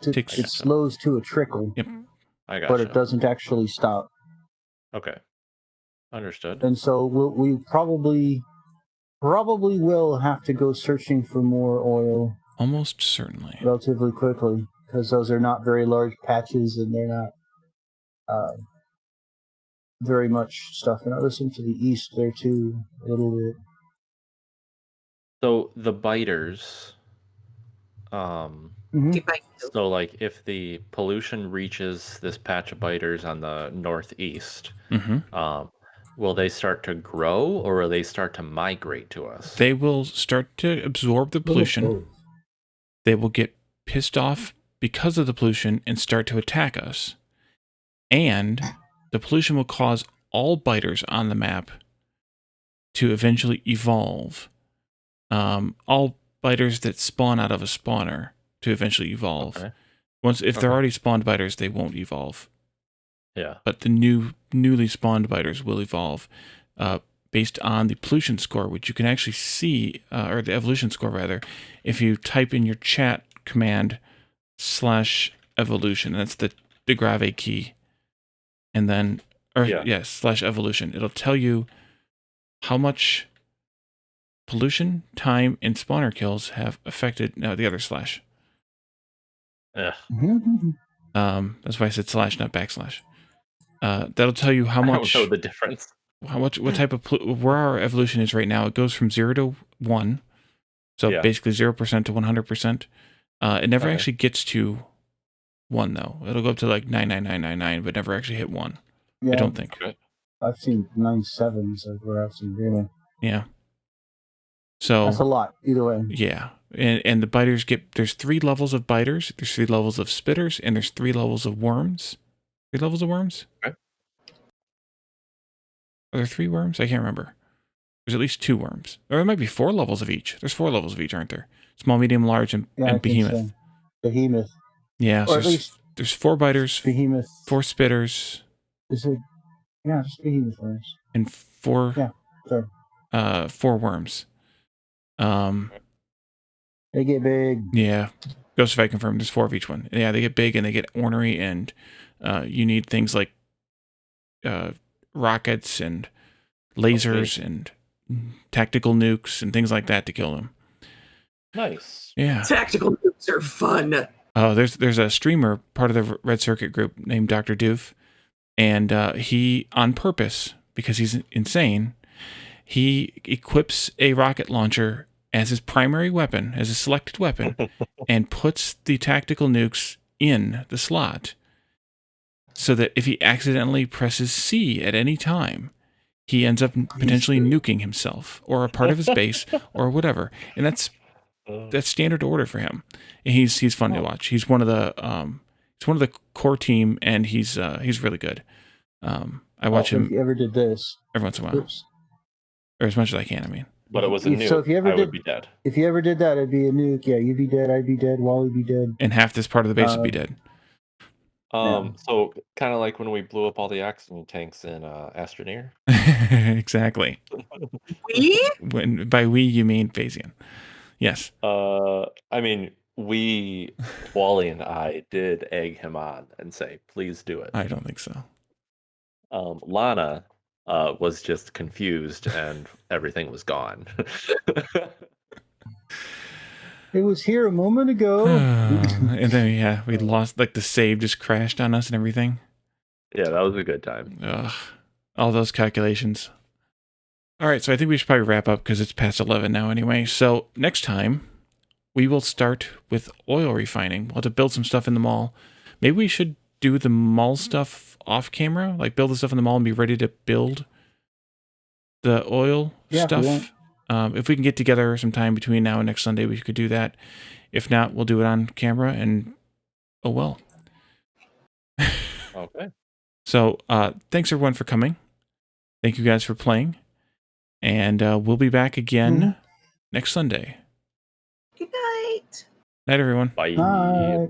It gotcha. slows to a trickle, Yep. I gotcha. but it doesn't actually stop. Okay. Understood. And so we probably will have to go searching for more oil Almost certainly. relatively quickly, because those are not very large patches and they're not very much stuff. And I listen to the east there too, a little bit. So the biters, They bite you. so like if the pollution reaches this patch of biters on the northeast, will they start to grow or will they start to migrate to us? They will start to absorb the pollution. They will get pissed off because of the pollution and start to attack us. And the pollution will cause all biters on the map to eventually evolve. All biters that spawn out of a spawner to eventually evolve. Okay. If they're already spawned biters, they won't evolve. Yeah. But the newly spawned biters will evolve based on the pollution score, which you can actually see, or the evolution score rather, if you type in your chat command /evolution. That's the grave key. And then, /evolution. It'll tell you how much pollution, time, and spawner kills have affected. No, the other slash. Ugh. That's why I said / not \. That'll tell you how much. I don't know the difference. What type of where our evolution is right now. It goes from 0 to 1, so basically 0% to 100%. It never actually gets to 1 though. It'll go up to like 99999, but never actually hit 1. Yeah, I don't think. Okay. I've seen 97s where I've seen 0. Yeah. So that's a lot either way. Yeah, and the biters there's 3 levels of biters, there's 3 levels of spitters, and there's 3 levels of worms. 3 levels of worms? Okay. Are there 3 worms? I can't remember. There's at least 2 worms. Or there might be 4 levels of each. There's 4 levels of each, aren't there? Small, medium, large, and behemoth. So. Behemoth. Yeah, or so there's 4 biters, behemoth. 4 spitters. Is it? Yeah, just behemoth worms. And 4 worms. They get big. Yeah. Ghost if I confirm, there's 4 of each one. Yeah, they get big and they get ornery, and you need things like rockets and lasers and tactical nukes and things like that to kill them. Nice. Yeah. Tactical nukes are fun. Oh, there's a streamer, part of the Red Circuit group, named Dr. Doof, and he, on purpose, because he's insane, he equips a rocket launcher as his primary weapon, as a selected weapon, and puts the tactical nukes in the slot so that if he accidentally presses C at any time, he ends up potentially nuking himself or a part of his base or whatever. And that's standard order for him. And he's fun to watch. He's one of the core team, and he's really good. I watch him. If you ever did this, every once in a while, or as much as I can. I mean, but it was a nuke. So if you ever would be dead. If you ever did that, it'd be a nuke. Yeah, you'd be dead. I'd be dead. Wally'd be dead. And half this part of the base would be dead. So kind of like when we blew up all the oxygen tanks in Astroneer. Exactly. We? By we you mean Phazeon. Yes. I mean, Wally and I did egg him on and say, please do it. I don't think so. Lana was just confused and everything was gone. It was here a moment ago. And then, we lost, like the save just crashed on us and everything. Yeah, that was a good time. Ugh. All those calculations. All right, so I think we should probably wrap up because it's past 11 now anyway. So next time, we will start with oil refining. We'll have to build some stuff in the mall. Maybe we should do the mall stuff off camera, like build the stuff in the mall and be ready to build the oil stuff. If we can get together sometime between now and next Sunday, we could do that. If not, we'll do it on camera, and oh well. Okay. So thanks everyone for coming. Thank you guys for playing. And we'll be back again next Sunday. Good night. Night, everyone. Bye. Bye.